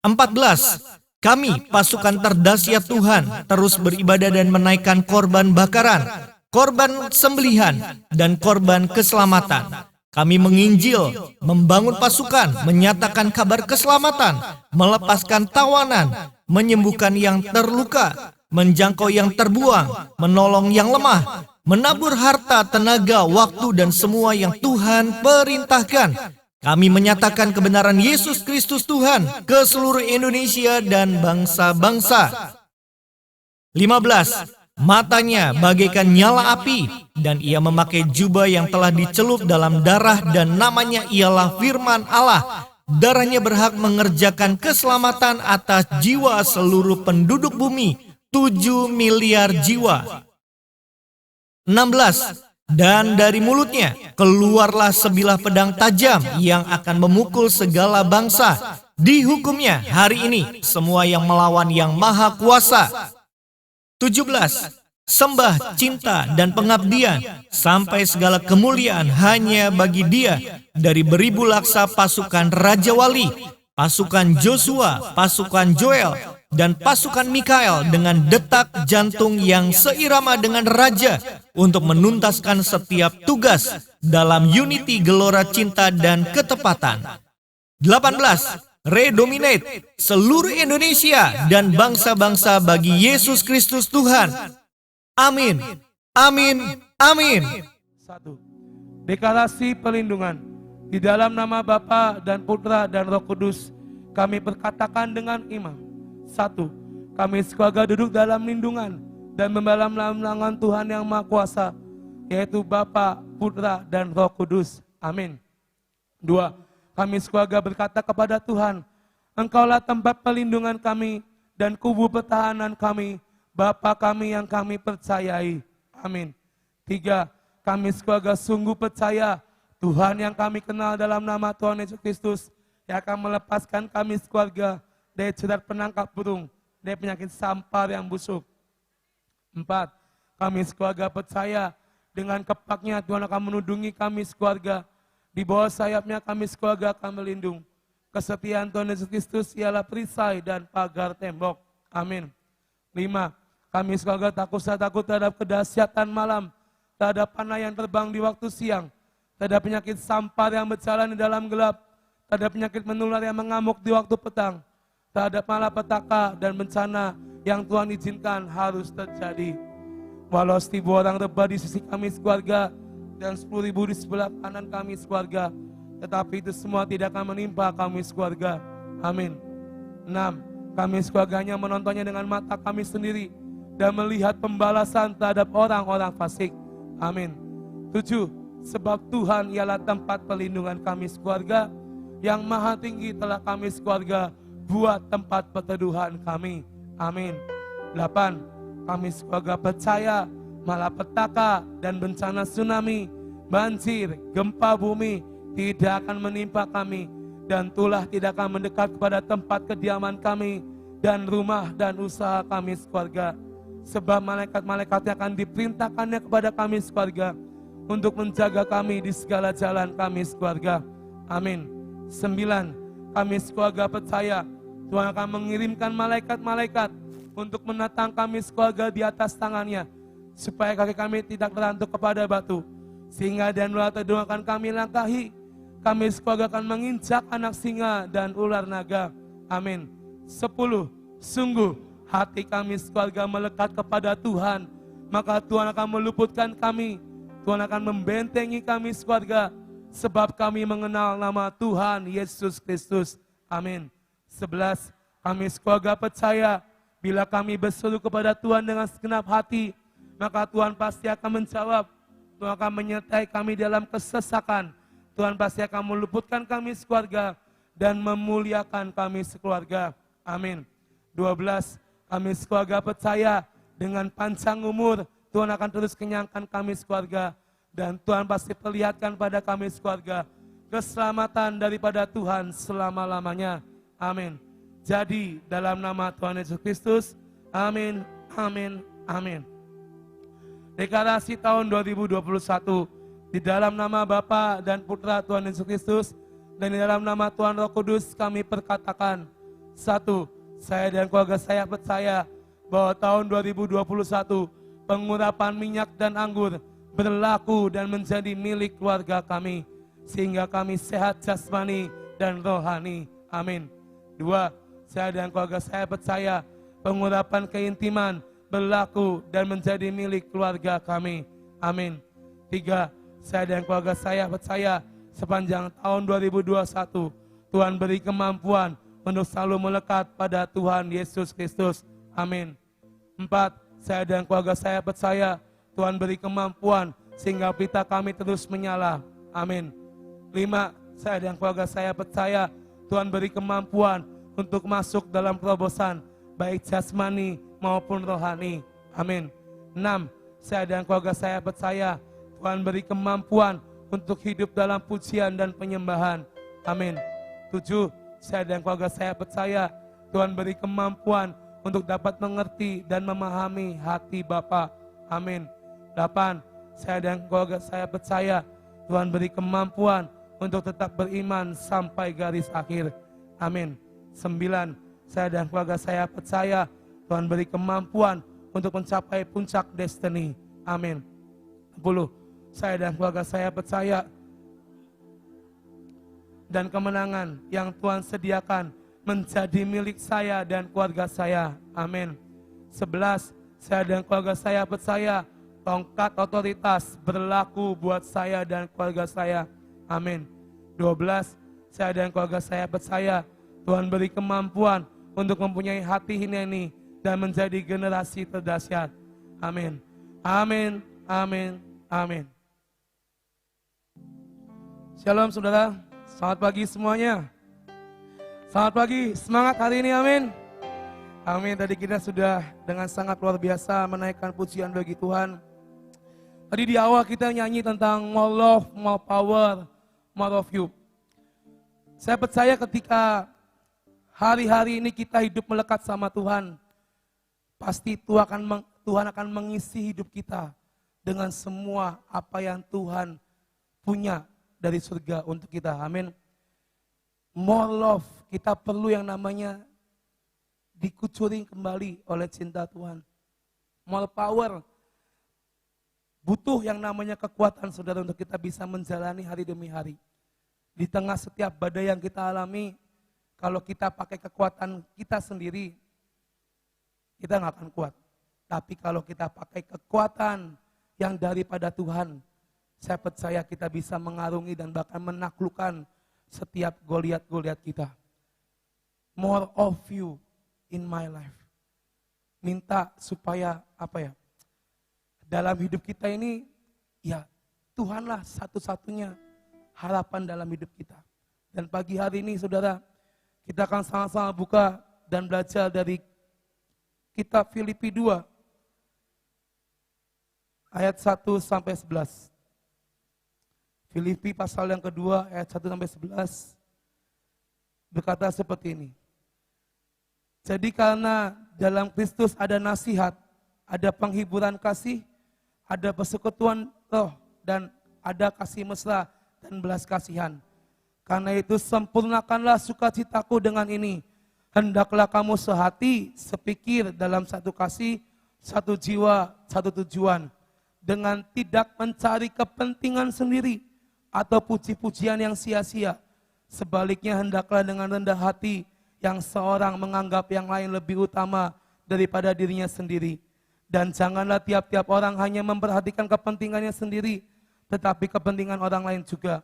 14. Kami, pasukan terdahsyat Tuhan, terus beribadah dan menaikkan korban bakaran, korban sembelihan, dan korban keselamatan. Kami menginjil, membangun pasukan, menyatakan kabar keselamatan, melepaskan tawanan, menyembuhkan yang terluka, menjangkau yang terbuang, menolong yang lemah, menabur harta, tenaga, waktu, dan semua yang Tuhan perintahkan. Kami menyatakan kebenaran Yesus Kristus Tuhan ke seluruh Indonesia dan bangsa-bangsa. 15. Matanya bagaikan nyala api, dan ia memakai jubah yang telah dicelup dalam darah, dan namanya ialah Firman Allah. Darahnya berhak mengerjakan keselamatan atas jiwa seluruh penduduk bumi, 7 miliar jiwa. 16. Dan dari mulutnya keluarlah sebilah pedang tajam yang akan memukul segala bangsa. Dihukumnya hari ini semua yang melawan yang maha kuasa. 17. Sembah, cinta, dan pengabdian sampai segala kemuliaan hanya bagi Dia dari beribu laksa pasukan Raja Wali, pasukan Joshua, pasukan Joel, dan pasukan Mikael dengan detak jantung yang seirama dengan Raja untuk menuntaskan setiap tugas dalam unity gelora cinta dan ketepatan. 18. Redominate seluruh Indonesia dan bangsa-bangsa bagi Yesus Kristus Tuhan. Amin. Amin. Amin. 1. Deklarasi perlindungan. Di dalam nama Bapa dan Putra dan Roh Kudus, kami berkatakan dengan iman. 1. Kami sekeluarga duduk dalam lindungan dan membalam naungan Tuhan yang Maha Kuasa, yaitu Bapa, Putra, dan Roh Kudus. Amin. 2. Kami sekeluarga berkata kepada Tuhan, Engkaulah tempat perlindungan kami dan kubu pertahanan kami, Bapa kami yang kami percayai. Amin. 3. Kami sekeluarga sungguh percaya Tuhan yang kami kenal dalam nama Tuhan Yesus Kristus yang akan melepaskan kami sekeluarga dari jerat penangkap burung, dari penyakit sampar yang busuk. 4. Kami sekeluarga percaya dengan kepaknya Tuhan akan menudungi kami sekeluarga. Di bawah sayapnya kami sekeluarga akan melindung. Kesetiaan Tuhan Yesus Kristus ialah perisai dan pagar tembok. Amin. 5. Kami sekeluarga takut terhadap kedahsyatan malam, terhadap panah yang terbang di waktu siang, terhadap penyakit sampar yang berjalan di dalam gelap, terhadap penyakit menular yang mengamuk di waktu petang, terhadap malapetaka dan bencana yang Tuhan izinkan harus terjadi. Walau 1.000 orang rebah di sisi kami sekeluarga, dan 10.000 di sebelah kanan kami sekeluarga, tetapi itu semua tidak akan menimpa kami sekeluarga. Amin. 6. Kami sekeluarga hanya menontonnya dengan mata kami sendiri dan melihat pembalasan terhadap orang-orang fasik. Amin. 7. Sebab Tuhan ialah tempat perlindungan kami sekeluarga, yang maha tinggi telah kami sekeluarga buat tempat perteduhan kami. Amin. 8. Kami sekeluarga percaya malapetaka dan bencana tsunami, banjir, gempa bumi tidak akan menimpa kami, dan tulah tidak akan mendekat kepada tempat kediaman kami dan rumah dan usaha kami sekeluarga. Sebab malaikat-malaikatnya akan diperintahkannya kepada kami sekeluarga untuk menjaga kami di segala jalan kami sekeluarga. Amin. 9. Kami sekeluarga percaya Tuhan akan mengirimkan malaikat-malaikat untuk menatang kami sekeluarga di atas tangannya, supaya kaki kami tidak terantuk kepada batu, sehingga dan ular tedung akan kami langkahi. Kami sekeluarga akan menginjak anak singa dan ular naga. Amin. 10. Sungguh hati kami sekeluarga melekat kepada Tuhan, maka Tuhan akan meluputkan kami. Tuhan akan membentengi kami sekeluarga, sebab kami mengenal nama Tuhan Yesus Kristus. Amin. 11. Kami sekeluarga percaya bila kami berseru kepada Tuhan dengan segenap hati, maka Tuhan pasti akan menjawab. Tuhan akan menyertai kami dalam kesesakan. Tuhan pasti akan meluputkan kami sekeluarga dan memuliakan kami sekeluarga. Amin. 12. Kami sekeluarga percaya dengan panjang umur Tuhan akan terus kenyangkan kami sekeluarga, dan Tuhan pasti perlihatkan pada kami sekeluarga keselamatan daripada Tuhan selama-lamanya. Amin. Jadi dalam nama Tuhan Yesus Kristus. Amin. Amin. Amin. Deklarasi tahun 2021, di dalam nama Bapa dan Putra Tuhan Yesus Kristus, dan di dalam nama Tuhan Roh Kudus kami perkatakan. 1. Saya dan keluarga saya percaya bahwa tahun 2021 pengurapan minyak dan anggur berlaku dan menjadi milik keluarga kami, sehingga kami sehat jasmani dan rohani. Amin. 2. Saya dan keluarga saya percaya pengurapan keintiman berlaku dan menjadi milik keluarga kami. Amin. 3. Saya dan keluarga saya percaya sepanjang tahun 2021 Tuhan beri kemampuan untuk selalu melekat pada Tuhan Yesus Kristus. Amin. 4. Saya dan keluarga saya percaya Tuhan beri kemampuan sehingga pelita kami terus menyala. Amin. 5. Saya dan keluarga saya percaya Tuhan beri kemampuan untuk masuk dalam terobosan baik jasmani maupun rohani. Amin. 6. Saya dan keluarga saya percaya Tuhan beri kemampuan untuk hidup dalam pujian dan penyembahan. Amin. 7. saya dan keluarga saya percaya Tuhan beri kemampuan untuk dapat mengerti dan memahami hati Bapa. Amin. 8. Saya dan keluarga saya percaya Tuhan beri kemampuan untuk tetap beriman sampai garis akhir. Amin. 9. Saya dan keluarga saya percaya Tuhan beri kemampuan untuk mencapai puncak destiny. Amin. 10. Saya dan keluarga saya percaya dan kemenangan yang Tuhan sediakan menjadi milik saya dan keluarga saya. Amin. 11. Saya dan keluarga saya percaya tongkat otoritas berlaku buat saya dan keluarga saya. Amin. 12. Saya dan keluarga saya percaya Tuhan beri kemampuan untuk mempunyai hati hineni dan menjadi generasi terdahsyat. Amin. Amin. Amin. Amin. Shalom saudara. Selamat pagi semuanya. Selamat pagi, semangat hari ini, amin. Amin, tadi kita sudah dengan sangat luar biasa menaikkan pujian bagi Tuhan. Tadi di awal kita nyanyi tentang more love, more power, more of you. Saya percaya ketika hari-hari ini kita hidup melekat sama Tuhan, pasti Tuhan akan mengisi hidup kita dengan semua apa yang Tuhan punya dari surga untuk kita, amin. More love, kita perlu yang namanya dikucuri kembali oleh cinta Tuhan. More power, butuh yang namanya kekuatan saudara untuk kita bisa menjalani hari demi hari. Di tengah setiap badai yang kita alami, kalau kita pakai kekuatan kita sendiri, kita nggak akan kuat. Tapi kalau kita pakai kekuatan yang daripada Tuhan, saya percaya kita bisa mengarungi dan bahkan menaklukkan setiap Goliat-Goliat kita. More of you in my life. Minta supaya dalam hidup kita ini, ya Tuhanlah satu-satunya harapan dalam hidup kita. Dan pagi hari ini saudara, kita akan sama-sama buka dan belajar dari kitab Filipi 2 ayat 1 sampai 11. Filipi pasal yang kedua ayat 1 sampai 11 berkata seperti ini. Jadi karena dalam Kristus ada nasihat, ada penghiburan kasih, ada persekutuan roh, dan ada kasih mesra dan belas kasihan. Karena itu sempurnakanlah sukacitaku dengan ini. Hendaklah kamu sehati, sepikir dalam satu kasih, satu jiwa, satu tujuan. Dengan tidak mencari kepentingan sendiri atau puji-pujian yang sia-sia. Sebaliknya hendaklah dengan rendah hati yang seorang menganggap yang lain lebih utama daripada dirinya sendiri. Dan janganlah tiap-tiap orang hanya memperhatikan kepentingannya sendiri, tetapi kepentingan orang lain juga.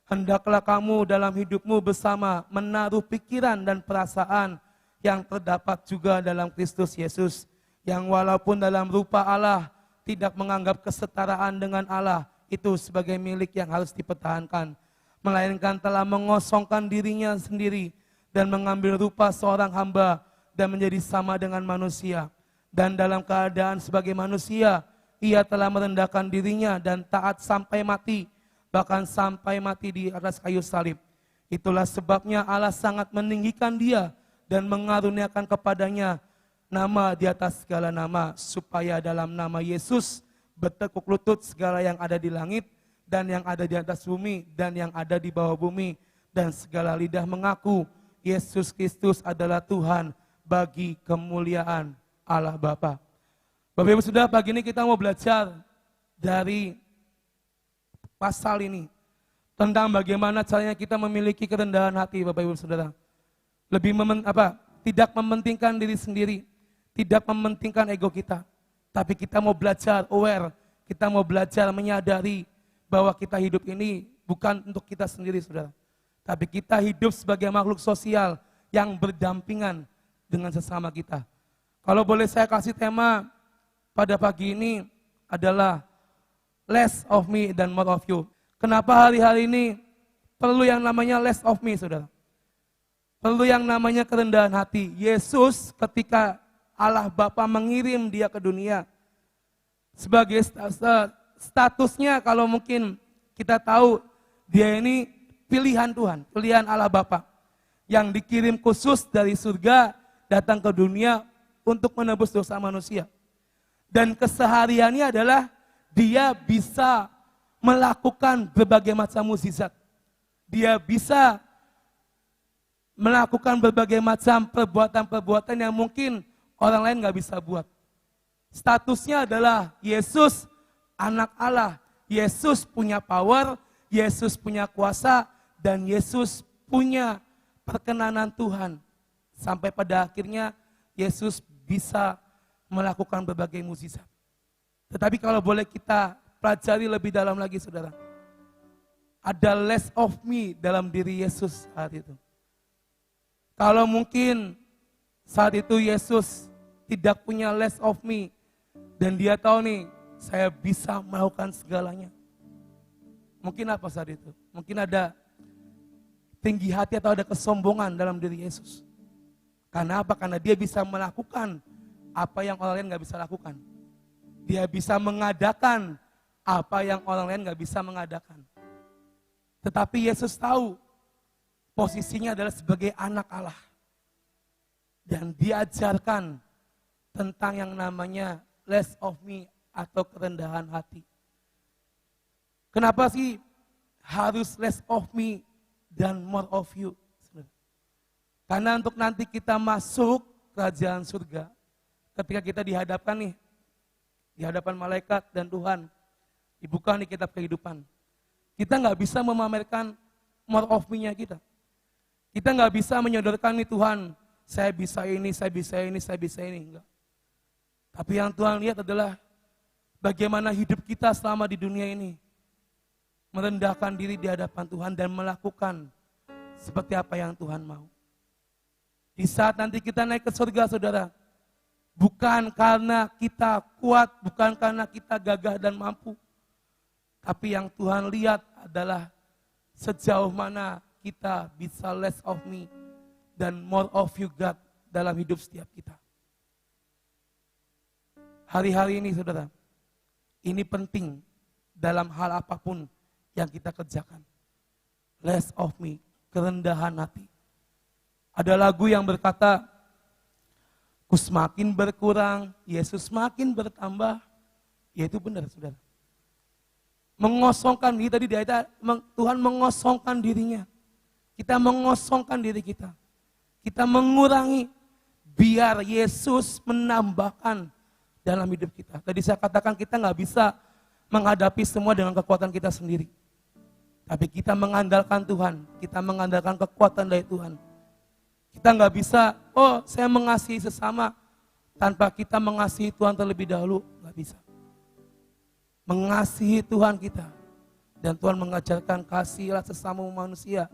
Hendaklah kamu dalam hidupmu bersama menaruh pikiran dan perasaan yang terdapat juga dalam Kristus Yesus, yang walaupun dalam rupa Allah tidak menganggap kesetaraan dengan Allah itu sebagai milik yang harus dipertahankan, melainkan telah mengosongkan dirinya sendiri dan mengambil rupa seorang hamba dan menjadi sama dengan manusia. Dan dalam keadaan sebagai manusia, ia telah merendahkan dirinya dan taat sampai mati, bahkan sampai mati di atas kayu salib. Itulah sebabnya Allah sangat meninggikan dia dan mengaruniakan kepadanya nama di atas segala nama, supaya dalam nama Yesus bertekuk lutut segala yang ada di langit dan yang ada di atas bumi dan yang ada di bawah bumi, dan segala lidah mengaku Yesus Kristus adalah Tuhan bagi kemuliaan Allah Bapa. Bapak Ibu Saudara, pagi ini kita mau belajar dari pasal ini tentang bagaimana caranya kita memiliki kerendahan hati, Bapak Ibu Saudara. Lebih tidak mementingkan diri sendiri, tidak mementingkan ego kita. Tapi kita mau belajar aware, kita mau belajar menyadari bahwa kita hidup ini bukan untuk kita sendiri, saudara. Tapi kita hidup sebagai makhluk sosial yang berdampingan dengan sesama kita. Kalau boleh saya kasih tema pada pagi ini adalah less of me dan more of you. Kenapa hari-hari ini perlu yang namanya less of me, saudara? Perlu yang namanya kerendahan hati. Yesus ketika Allah Bapa mengirim dia ke dunia, sebagai statusnya kalau mungkin kita tahu dia ini pilihan Tuhan, pilihan Allah Bapa. yang dikirim khusus dari surga datang ke dunia untuk menebus dosa manusia. Dan kesehariannya adalah dia bisa melakukan berbagai macam mukjizat. Dia bisa melakukan berbagai macam perbuatan-perbuatan yang mungkin orang lain gak bisa buat. Statusnya adalah Yesus anak Allah. Yesus punya power, Yesus punya kuasa, dan Yesus punya perkenanan Tuhan. Sampai pada akhirnya Yesus bisa melakukan berbagai mukjizat. Tetapi kalau boleh kita pelajari lebih dalam lagi saudara. Ada less of me dalam diri Yesus saat itu. Kalau mungkin saat itu Yesus tidak punya less of me, dan dia tahu nih, saya bisa melakukan segalanya. Mungkin apa saat itu? Mungkin ada tinggi hati atau ada kesombongan dalam diri Yesus. Karena apa? Karena dia bisa melakukan apa yang orang lain gak bisa lakukan. Dia bisa mengadakan apa yang orang lain gak bisa mengadakan. Tetapi Yesus tahu posisinya adalah sebagai anak Allah. Dan diajarkan tentang yang namanya less of me atau kerendahan hati. Kenapa sih harus less of me dan more of you? Karena untuk nanti kita masuk kerajaan surga, ketika kita dihadapkan nih, di hadapan malaikat dan Tuhan, dibuka nih kitab kehidupan. Kita nggak bisa memamerkan more of me-nya kita. Kita nggak bisa menyodorkan nih Tuhan, saya bisa ini, saya bisa ini, saya bisa ini. Enggak. Tapi yang Tuhan lihat adalah bagaimana hidup kita selama di dunia ini. Merendahkan diri di hadapan Tuhan dan melakukan seperti apa yang Tuhan mau. Di saat nanti kita naik ke surga saudara, bukan karena kita kuat, bukan karena kita gagah dan mampu. Tapi yang Tuhan lihat adalah sejauh mana kita bisa less of me dan more of you God dalam hidup setiap kita. Hari-hari ini saudara, ini penting dalam hal apapun yang kita kerjakan. Less of me, kerendahan hati. Ada lagu yang berkata, ku semakin berkurang, Yesus semakin bertambah. Ya itu benar saudara. Mengosongkan diri, tadi di ayat Tuhan mengosongkan dirinya. Kita mengosongkan diri kita. Kita mengurangi biar Yesus menambahkan dalam hidup kita. Tadi saya katakan kita nggak bisa menghadapi semua dengan kekuatan kita sendiri. Tapi kita mengandalkan Tuhan, kita mengandalkan kekuatan dari Tuhan. Kita nggak bisa, oh saya mengasihi sesama tanpa kita mengasihi Tuhan terlebih dahulu, nggak bisa. Mengasihi Tuhan kita, dan Tuhan mengajarkan kasihlah sesama manusia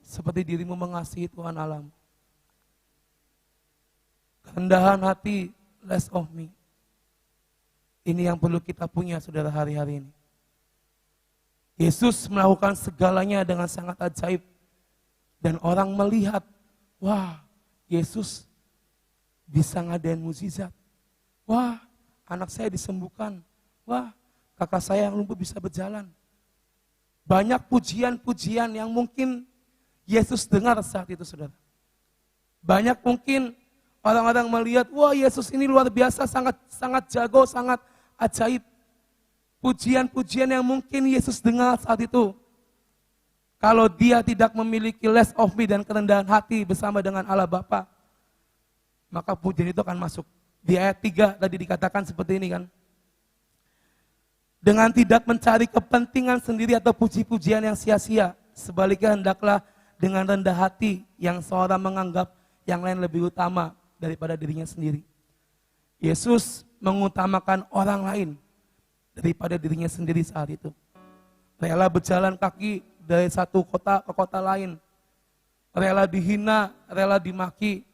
seperti dirimu mengasihi Tuhan alam. Kerendahan hati, less of me. Ini yang perlu kita punya saudara hari-hari ini. Yesus melakukan segalanya dengan sangat ajaib. Dan orang melihat, wah Yesus bisa ngadain mukjizat. Wah anak saya disembuhkan. Wah kakak saya yang lumpuh bisa berjalan. Banyak pujian-pujian yang mungkin Yesus dengar saat itu saudara. Banyak mungkin orang-orang melihat, wah Yesus ini luar biasa, sangat jago, sangat ajaib. Pujian-pujian yang mungkin Yesus dengar saat itu. Kalau dia tidak memiliki less of me dan kerendahan hati bersama dengan Allah Bapa, maka pujian itu akan masuk. Di ayat 3 tadi dikatakan seperti ini kan. Dengan tidak mencari kepentingan sendiri atau puji-pujian yang sia-sia. Sebaliknya hendaklah dengan rendah hati yang seorang menganggap yang lain lebih utama daripada dirinya sendiri. Yesus mengutamakan orang lain daripada dirinya sendiri saat itu. Rela berjalan kaki dari satu kota ke kota lain. Rela dihina, rela dimaki.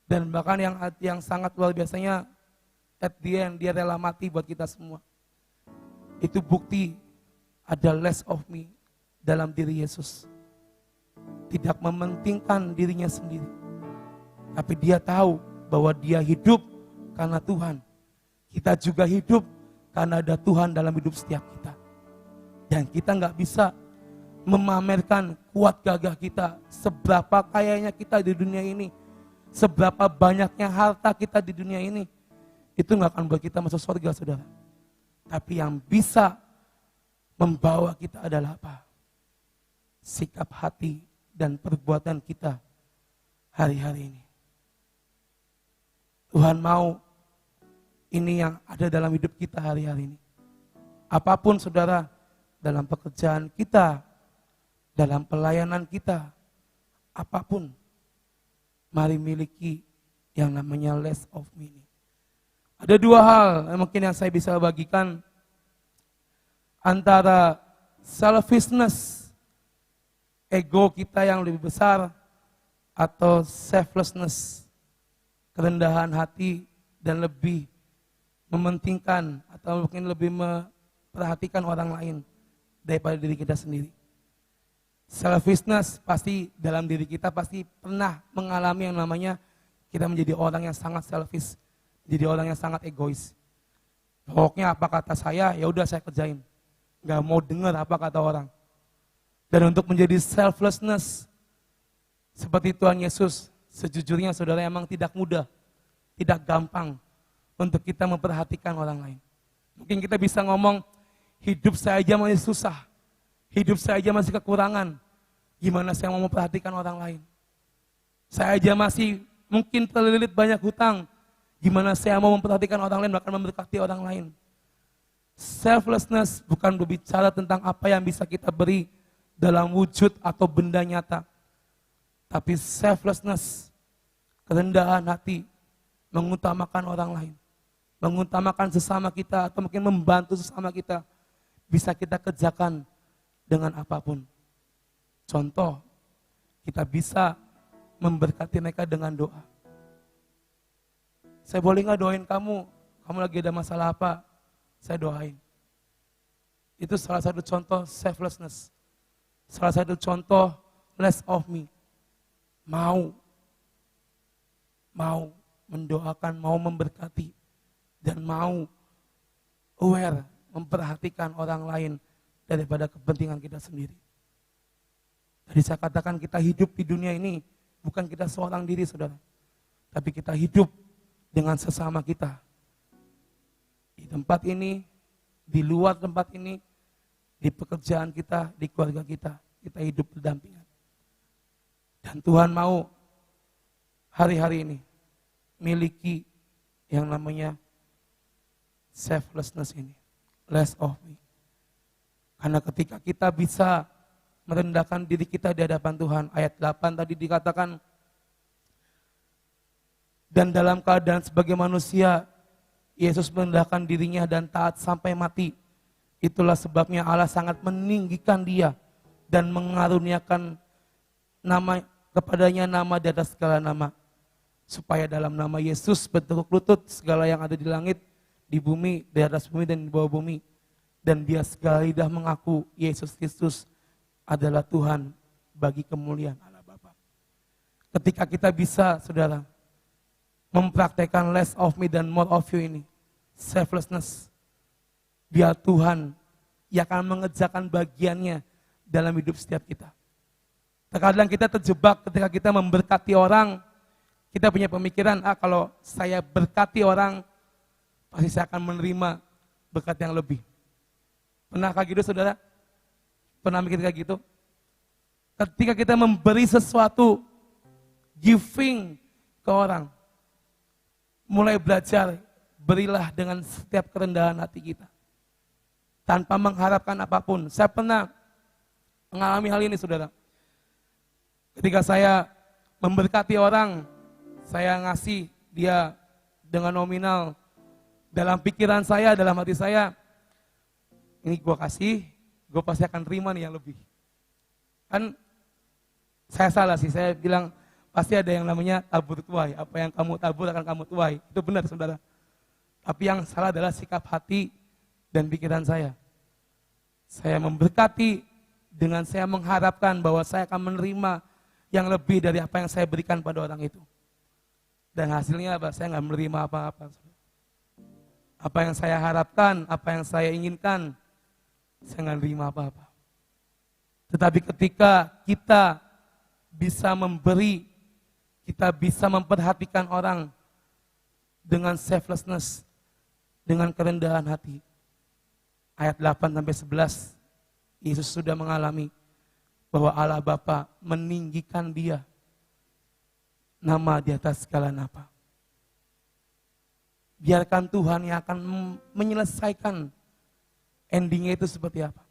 Dan bahkan yang sangat luar biasanya, at the end dia rela mati buat kita semua. Itu bukti ada less of me dalam diri Yesus. Tidak mementingkan dirinya sendiri. Tapi dia tahu bahwa dia hidup karena Tuhan. Kita juga hidup karena ada Tuhan dalam hidup setiap kita. Dan kita nggak bisa memamerkan kuat gagah kita, seberapa kayanya kita di dunia ini, seberapa banyaknya harta kita di dunia ini, itu nggak akan buat kita masuk surga, saudara. Tapi yang bisa membawa kita adalah apa? Sikap hati dan perbuatan kita hari-hari ini. Tuhan mau ini yang ada dalam hidup kita hari-hari ini. Apapun saudara, dalam pekerjaan kita, dalam pelayanan kita, apapun, mari miliki yang namanya less of me. Ada dua hal mungkin yang saya bisa bagikan antara selfishness, ego kita yang lebih besar, atau selflessness, kerendahan hati dan lebih mementingkan atau mungkin lebih memperhatikan orang lain daripada diri kita sendiri. Selfishness pasti dalam diri kita pasti pernah mengalami yang namanya kita menjadi orang yang sangat selfish, jadi orang yang sangat egois. Pokoknya apa kata saya, ya udah saya kerjain. Gak mau dengar apa kata orang. Dan untuk menjadi selflessness seperti Tuhan Yesus, sejujurnya saudara emang tidak mudah, tidak gampang untuk kita memperhatikan orang lain. Mungkin kita bisa ngomong, hidup saya aja masih susah, hidup saya aja masih kekurangan, gimana saya mau memperhatikan orang lain. Saya aja masih mungkin terlilit banyak hutang, gimana saya mau memperhatikan orang lain, bahkan memberkati orang lain. Selflessness bukan berbicara tentang apa yang bisa kita beri dalam wujud atau benda nyata. Tapi selflessness, kerendahan hati, mengutamakan orang lain, mengutamakan sesama kita, atau mungkin membantu sesama kita, bisa kita kerjakan dengan apapun. Contoh, kita bisa memberkati mereka dengan doa. Saya boleh nggak doain kamu? Kamu lagi ada masalah apa? Saya doain. Itu salah satu contoh selflessness. Salah satu contoh less of me. Mau mendoakan, mau memberkati, dan mau aware, memperhatikan orang lain daripada kepentingan kita sendiri. Jadi saya katakan kita hidup di dunia ini, bukan kita seorang diri saudara, tapi kita hidup dengan sesama kita. Di tempat ini, di luar tempat ini, di pekerjaan kita, di keluarga kita hidup berdampingan. Dan Tuhan mau hari-hari ini miliki yang namanya selflessness ini, less of me. Karena ketika kita bisa merendahkan diri kita di hadapan Tuhan, ayat 8 tadi dikatakan, dan dalam keadaan sebagai manusia, Yesus merendahkan dirinya dan taat sampai mati. Itulah sebabnya Allah sangat meninggikan dia dan mengaruniakan kepadanya nama di atas segala nama. Supaya dalam nama Yesus bertekuk lutut segala yang ada di langit, di bumi, di atas bumi dan di bawah bumi. Dan biar segala lidah mengaku Yesus Kristus adalah Tuhan bagi kemuliaan Allah Bapa. Ketika kita bisa, saudara, mempraktekkan less of me dan more of you ini, selflessness, biar Tuhan yang akan mengerjakan bagiannya dalam hidup setiap kita. Terkadang kita terjebak ketika kita memberkati orang, kita punya pemikiran, kalau saya berkati orang, pasti saya akan menerima berkat yang lebih. Pernah kayak gitu saudara? Pernah mikir kayak gitu? Ketika kita memberi sesuatu, giving ke orang, mulai belajar, berilah dengan setiap kerendahan hati kita. Tanpa mengharapkan apapun. Saya pernah mengalami hal ini saudara. Ketika saya memberkati orang, saya ngasih dia dengan nominal. Dalam pikiran saya, dalam hati saya, ini gue kasih, gue pasti akan terima nih yang lebih. Kan saya salah sih, saya bilang pasti ada yang namanya tabur tuai. Apa yang kamu tabur akan kamu tuai. Itu benar saudara. Tapi yang salah adalah sikap hati dan pikiran saya. Saya memberkati dengan saya mengharapkan bahwa saya akan menerima yang lebih dari apa yang saya berikan pada orang itu. Dan hasilnya apa? Saya nggak menerima apa-apa. Apa yang saya harapkan, apa yang saya inginkan, saya nggak menerima apa-apa. Tetapi ketika kita bisa memberi, kita bisa memperhatikan orang dengan selflessness, dengan kerendahan hati. Ayat 8-11, Yesus sudah mengalami bahwa Allah Bapa meninggikan dia nama di atas segala nama. Biarkan Tuhan yang akan menyelesaikan endingnya itu seperti apa.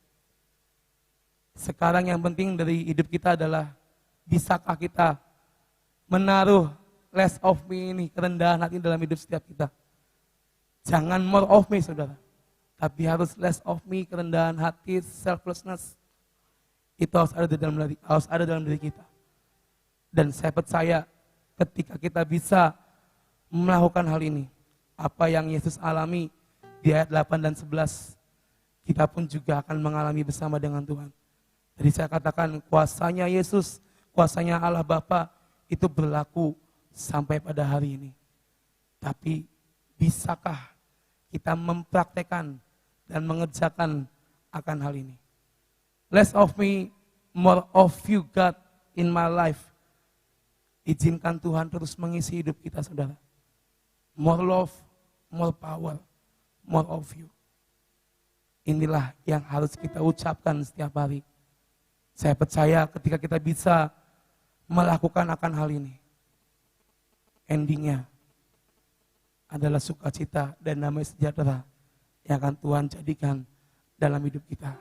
Sekarang yang penting dari hidup kita adalah bisakah kita menaruh less of me ini, kerendahan hati dalam hidup setiap kita. Jangan more of me, saudara. Tapi harus less of me, kerendahan hati, selflessness. Itu harus ada dalam diri kita. Dan saya percaya ketika kita bisa melakukan hal ini, apa yang Yesus alami di ayat 8 dan 11, kita pun juga akan mengalami bersama dengan Tuhan. Jadi saya katakan kuasanya Yesus, kuasanya Allah Bapa itu berlaku sampai pada hari ini. Tapi bisakah kita mempraktekkan dan mengerjakan akan hal ini? Less of me, more of you God in my life. Izinkan Tuhan terus mengisi hidup kita, saudara. More love, more power, more of you. Inilah yang harus kita ucapkan setiap hari. Saya percaya ketika kita bisa melakukan akan hal ini, endingnya adalah sukacita dan damai sejahtera yang akan Tuhan jadikan dalam hidup kita.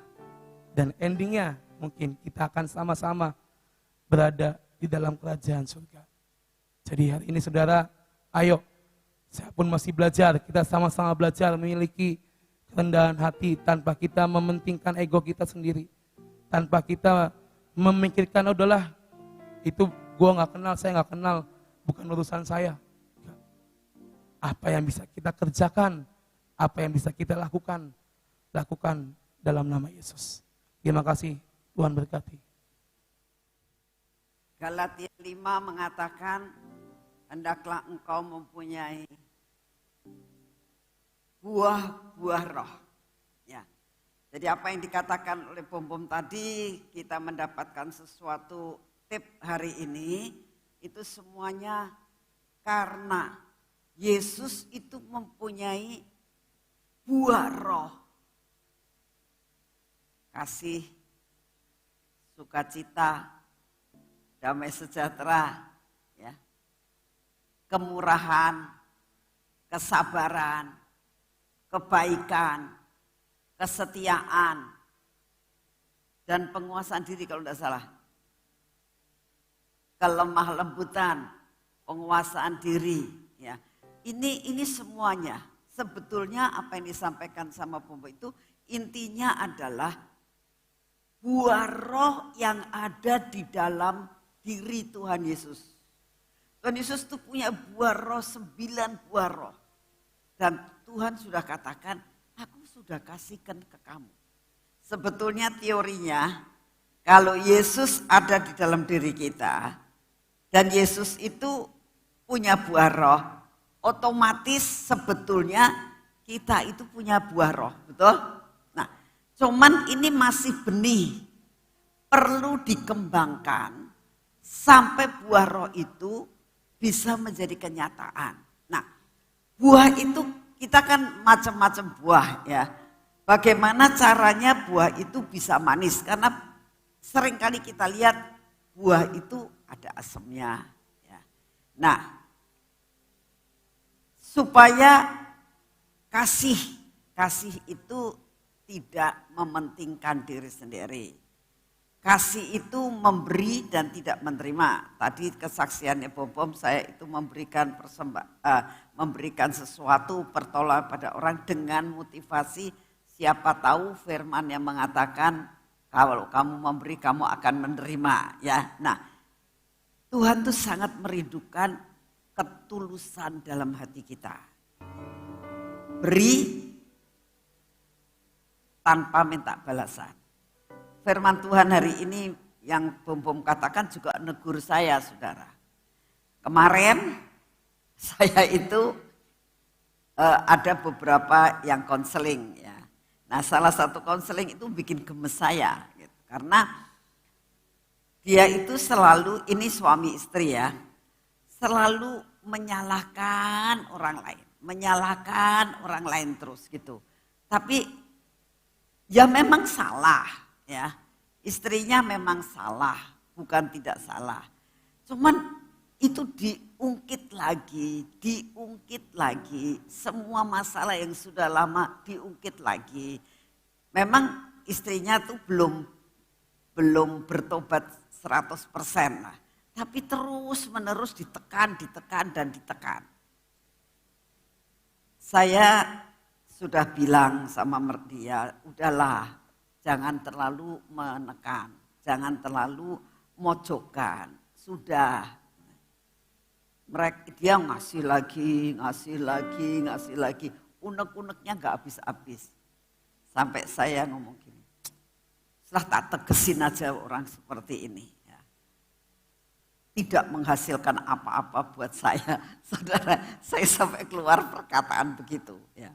Dan endingnya mungkin kita akan sama-sama berada di dalam kerajaan surga. Jadi hari ini saudara, ayo, saya pun masih belajar, kita sama-sama belajar memiliki kerendahan hati tanpa kita mementingkan ego kita sendiri. Tanpa kita memikirkan, oh, udahlah, itu gue gak kenal, saya gak kenal, bukan urusan saya. Apa yang bisa kita kerjakan, apa yang bisa kita lakukan dalam nama Yesus. Terima kasih, Tuhan berkati. Galatia 5 mengatakan, hendaklah engkau mempunyai buah-buah roh. Ya. Jadi apa yang dikatakan oleh Bom tadi, kita mendapatkan sesuatu tip hari ini, itu semuanya karena Yesus itu mempunyai buah roh. Kasih, sukacita, damai sejahtera, ya, kemurahan, kesabaran, kebaikan, kesetiaan, dan penguasaan diri kalau tidak salah. Kelemah lembutan, penguasaan diri, ya. Ini semuanya sebetulnya apa yang disampaikan sama Bumbu itu intinya adalah buah roh yang ada di dalam diri Tuhan Yesus. Tuhan Yesus itu punya buah roh, 9 buah roh. Dan Tuhan sudah katakan, aku sudah kasihkan ke kamu. Sebetulnya teorinya, kalau Yesus ada di dalam diri kita, dan Yesus itu punya buah roh, otomatis sebetulnya kita itu punya buah roh, betul? Nah, cuman ini masih benih, perlu dikembangkan sampai buah roh itu bisa menjadi kenyataan. Nah, buah itu kita kan macam-macam buah ya. Bagaimana caranya buah itu bisa manis? Karena seringkali kita lihat buah itu ada asamnya. Ya. Nah, supaya kasih itu tidak mementingkan diri sendiri. Kasih itu memberi dan tidak menerima. Tadi kesaksiannya Bom, saya itu memberikan memberikan sesuatu pertolongan pada orang dengan motivasi siapa tahu firman yang mengatakan kalau kamu memberi kamu akan menerima, ya. Nah, Tuhan tuh sangat merindukan ketulusan dalam hati kita. Beri tanpa minta balasan. Firman Tuhan hari ini yang Bom katakan juga negur saya, saudara. Kemarin saya itu ada beberapa yang konseling ya. Nah, salah satu konseling itu bikin gemes saya gitu. Karena dia itu selalu, ini suami istri ya, selalu menyalahkan orang lain terus gitu. Tapi ya memang salah ya, istrinya memang salah, bukan tidak salah. Cuman itu diungkit lagi, semua masalah yang sudah lama diungkit lagi. Memang istrinya tuh belum bertobat 100% lah. Tapi terus menerus ditekan. Saya sudah bilang sama dia, udahlah jangan terlalu menekan, jangan terlalu mojokkan, sudah. Dia ngasih lagi, unek-uneknya gak habis-habis. Sampai saya ngomong gini, setelah tak tegesin aja orang seperti ini. Tidak menghasilkan apa-apa buat saya. Saudara, saya sampai keluar perkataan begitu. Ya.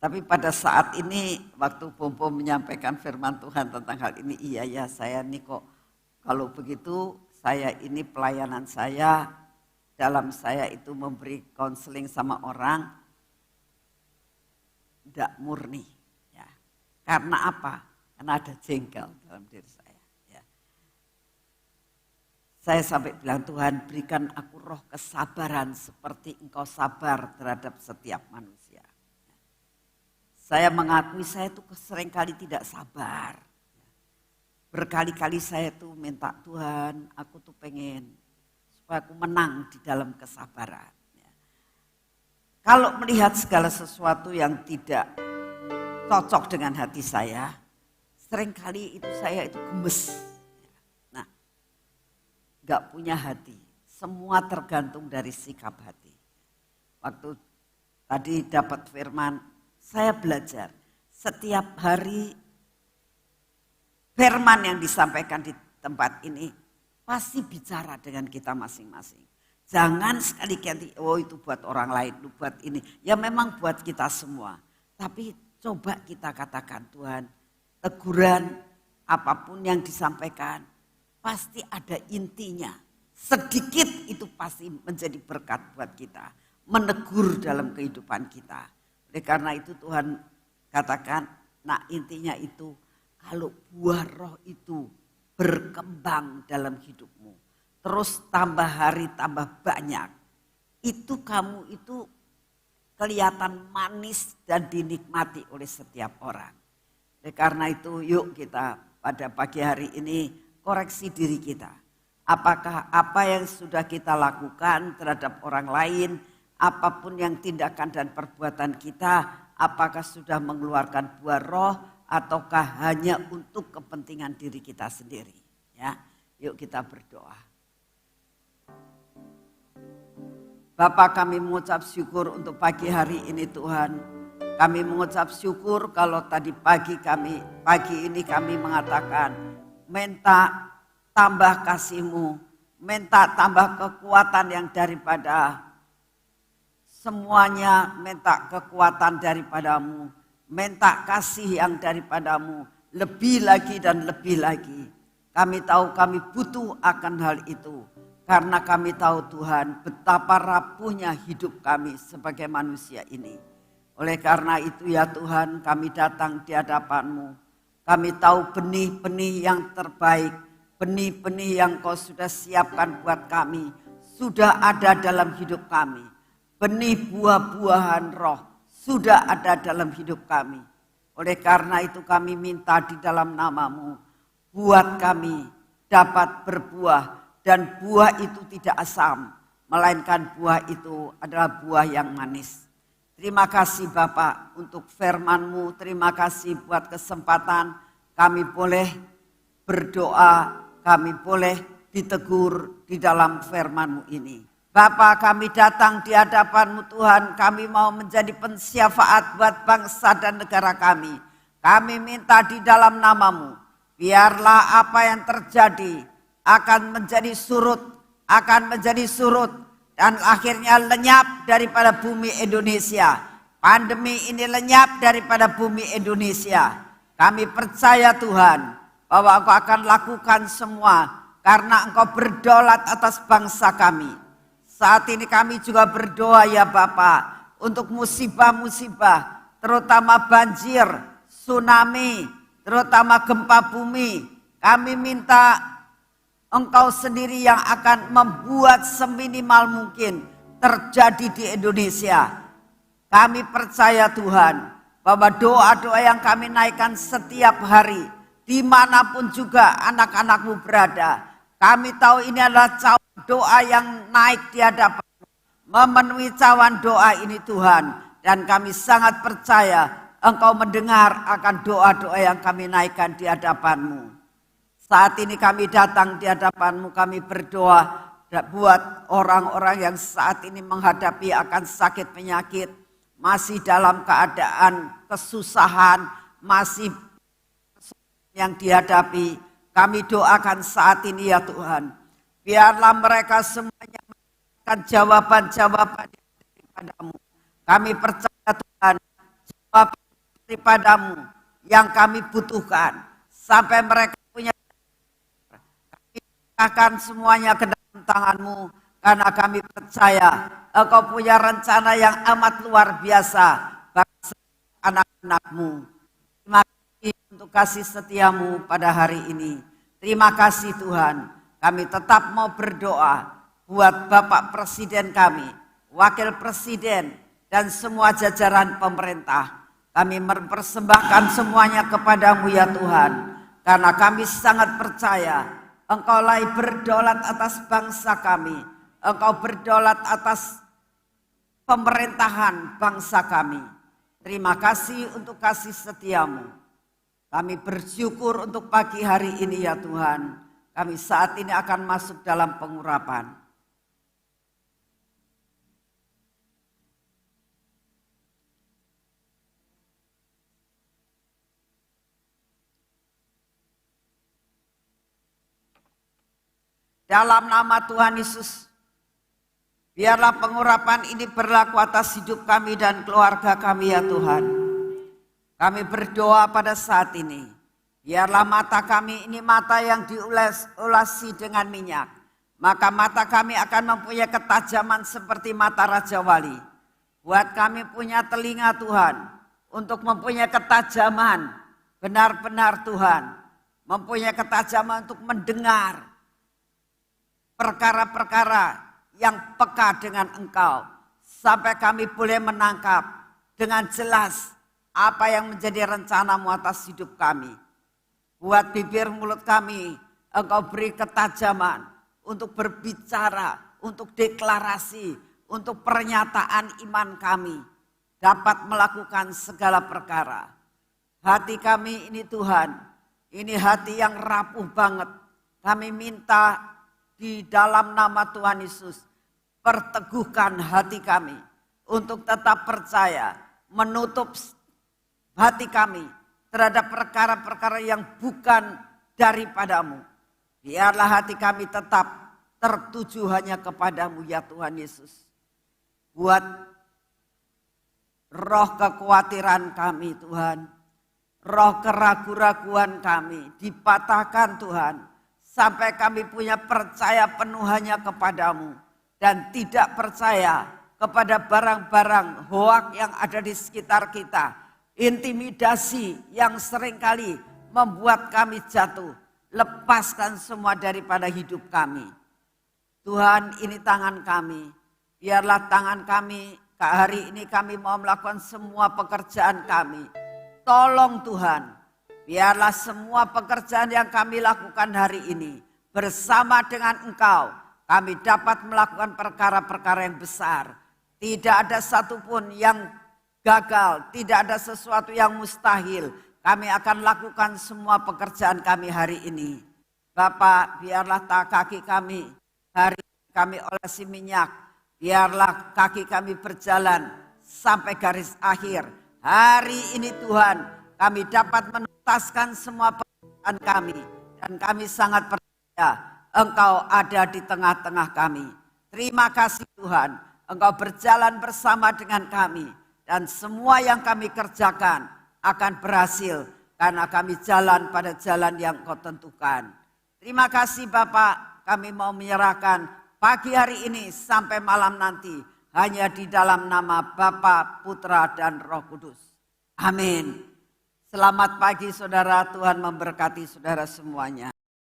Tapi pada saat ini, waktu Pompo menyampaikan firman Tuhan tentang hal ini, iya ya saya nih kok, kalau begitu saya ini pelayanan saya, dalam saya itu memberi konseling sama orang, tidak murni. Ya. Karena apa? Karena ada jengkel dalam diri saya. Saya sampai bilang, Tuhan berikan aku roh kesabaran seperti Engkau sabar terhadap setiap manusia. Saya mengakui saya itu seringkali tidak sabar. Berkali-kali saya tuh minta, Tuhan aku tuh pengen supaya aku menang di dalam kesabaran. Kalau melihat segala sesuatu yang tidak cocok dengan hati saya, seringkali itu saya itu gemes. Gak punya hati, semua tergantung dari sikap hati. Waktu tadi dapat firman, saya belajar setiap hari firman yang disampaikan di tempat ini pasti bicara dengan kita masing-masing. Jangan sekali-kali, oh itu buat orang lain, itu buat ini. Ya memang buat kita semua. Tapi coba kita katakan, Tuhan, teguran apapun yang disampaikan, pasti ada intinya. Sedikit itu pasti menjadi berkat buat kita. Menegur dalam kehidupan kita. Oleh karena itu Tuhan katakan, nah intinya itu kalau buah roh itu berkembang dalam hidupmu. Terus tambah hari tambah banyak. Itu kamu itu kelihatan manis dan dinikmati oleh setiap orang. Oleh karena itu yuk kita pada pagi hari ini koreksi diri kita. Apakah apa yang sudah kita lakukan terhadap orang lain, apapun yang tindakan dan perbuatan kita, apakah sudah mengeluarkan buah roh ataukah hanya untuk kepentingan diri kita sendiri. Ya, yuk kita berdoa. Bapa, kami mengucap syukur untuk pagi hari ini Tuhan. Kami mengucap syukur kalau tadi pagi ini kami mengatakan, minta tambah kasih-Mu, minta tambah kekuatan yang daripada semuanya, minta kekuatan daripada-Mu, minta kasih yang daripada-Mu, lebih lagi dan lebih lagi. Kami tahu kami butuh akan hal itu, karena kami tahu Tuhan betapa rapuhnya hidup kami sebagai manusia ini. Oleh karena itu ya Tuhan, kami datang di hadapan-Mu. Kami tahu benih-benih yang terbaik, benih-benih yang Kau sudah siapkan buat kami, sudah ada dalam hidup kami. Benih buah-buahan roh sudah ada dalam hidup kami. Oleh karena itu kami minta di dalam nama-Mu, buat kami dapat berbuah dan buah itu tidak asam, melainkan buah itu adalah buah yang manis. Terima kasih Bapak untuk firman-Mu, terima kasih buat kesempatan kami boleh berdoa, kami boleh ditegur di dalam firman-Mu ini. Bapak, kami datang di hadapan-Mu Tuhan, kami mau menjadi pensyafaat buat bangsa dan negara kami. Kami minta di dalam nama-Mu, biarlah apa yang terjadi akan menjadi surut, dan akhirnya lenyap daripada bumi Indonesia. Pandemi ini lenyap daripada bumi Indonesia. Kami percaya Tuhan bahwa Engkau akan lakukan semua karena Engkau berdaulat atas bangsa kami. Saat ini kami juga berdoa ya Bapa untuk musibah-musibah, terutama banjir, tsunami, terutama gempa bumi. Kami minta Engkau sendiri yang akan membuat seminimal mungkin terjadi di Indonesia. Kami percaya Tuhan bahwa doa-doa yang kami naikkan setiap hari, dimanapun juga anak-anak-Mu berada, kami tahu ini adalah cawan doa yang naik di hadapan, memenuhi cawan doa ini Tuhan. Dan kami sangat percaya Engkau mendengar akan doa-doa yang kami naikkan di hadapan-Mu. Saat ini kami datang di hadapan-Mu, kami berdoa buat orang-orang yang saat ini menghadapi akan sakit penyakit, masih dalam keadaan kesusahan, masih yang dihadapi. Kami doakan saat ini ya Tuhan, biarlah mereka semuanya mendapatkan jawaban-jawaban daripada-Mu. Kami percaya Tuhan, jawaban daripada-Mu yang kami butuhkan, sampai mereka punya, kami akan semuanya ke dalam tangan-Mu, karena kami percaya Engkau punya rencana yang amat luar biasa bagi anak-anak-Mu. Terima kasih untuk kasih setia-Mu pada hari ini. Terima kasih Tuhan, kami tetap mau berdoa buat Bapak Presiden kami, Wakil Presiden, dan semua jajaran pemerintah. Kami mempersembahkan semuanya kepada-Mu ya Tuhan, karena kami sangat percaya Engkaulah berdaulat atas bangsa kami, Engkau berdaulat atas pemerintahan bangsa kami. Terima kasih untuk kasih setia-Mu. Kami bersyukur untuk pagi hari ini ya Tuhan. Kami saat ini akan masuk dalam pengurapan. Dalam nama Tuhan Yesus, biarlah pengurapan ini berlaku atas hidup kami dan keluarga kami ya Tuhan. Kami berdoa pada saat ini, biarlah mata kami ini mata yang diulasi dengan minyak. Maka mata kami akan mempunyai ketajaman seperti mata Raja Wali. Buat kami punya telinga Tuhan, untuk mempunyai ketajaman, benar-benar Tuhan. Mempunyai ketajaman untuk mendengar perkara-perkara yang peka dengan Engkau, sampai kami boleh menangkap dengan jelas apa yang menjadi rencana-Mu atas hidup kami. Buat bibir mulut kami, Engkau beri ketajaman untuk berbicara, untuk deklarasi, untuk pernyataan iman kami dapat melakukan segala perkara. Hati kami ini Tuhan, ini hati yang rapuh banget. Kami minta di dalam nama Tuhan Yesus, perteguhkan hati kami untuk tetap percaya, menutup hati kami terhadap perkara-perkara yang bukan daripada-Mu. Biarlah hati kami tetap tertuju hanya kepada-Mu ya Tuhan Yesus. Buat roh kekhawatiran kami Tuhan, roh keraguan-raguan kami dipatahkan Tuhan, sampai kami punya percaya penuh hanya kepada-Mu dan tidak percaya kepada barang-barang hoak yang ada di sekitar kita. Intimidasi yang seringkali membuat kami jatuh. Lepaskan semua daripada hidup kami. Tuhan, ini tangan kami. Biarlah tangan kami, hari ini kami mau melakukan semua pekerjaan kami. Tolong Tuhan, biarlah semua pekerjaan yang kami lakukan hari ini bersama dengan Engkau, kami dapat melakukan perkara-perkara yang besar. Tidak ada satupun yang gagal, tidak ada sesuatu yang mustahil. Kami akan lakukan semua pekerjaan kami hari ini. Bapak, biarlah kaki kami hari ini kami olesi minyak. Biarlah kaki kami berjalan sampai garis akhir. Hari ini Tuhan, kami dapat menuntaskan semua pekerjaan kami. Dan kami sangat percaya Engkau ada di tengah-tengah kami. Terima kasih Tuhan, Engkau berjalan bersama dengan kami. Dan semua yang kami kerjakan akan berhasil karena kami jalan pada jalan yang Kau tentukan. Terima kasih Bapak, kami mau menyerahkan pagi hari ini sampai malam nanti hanya di dalam nama Bapa, Putra, dan Roh Kudus. Amin. Selamat pagi saudara, Tuhan memberkati saudara semuanya.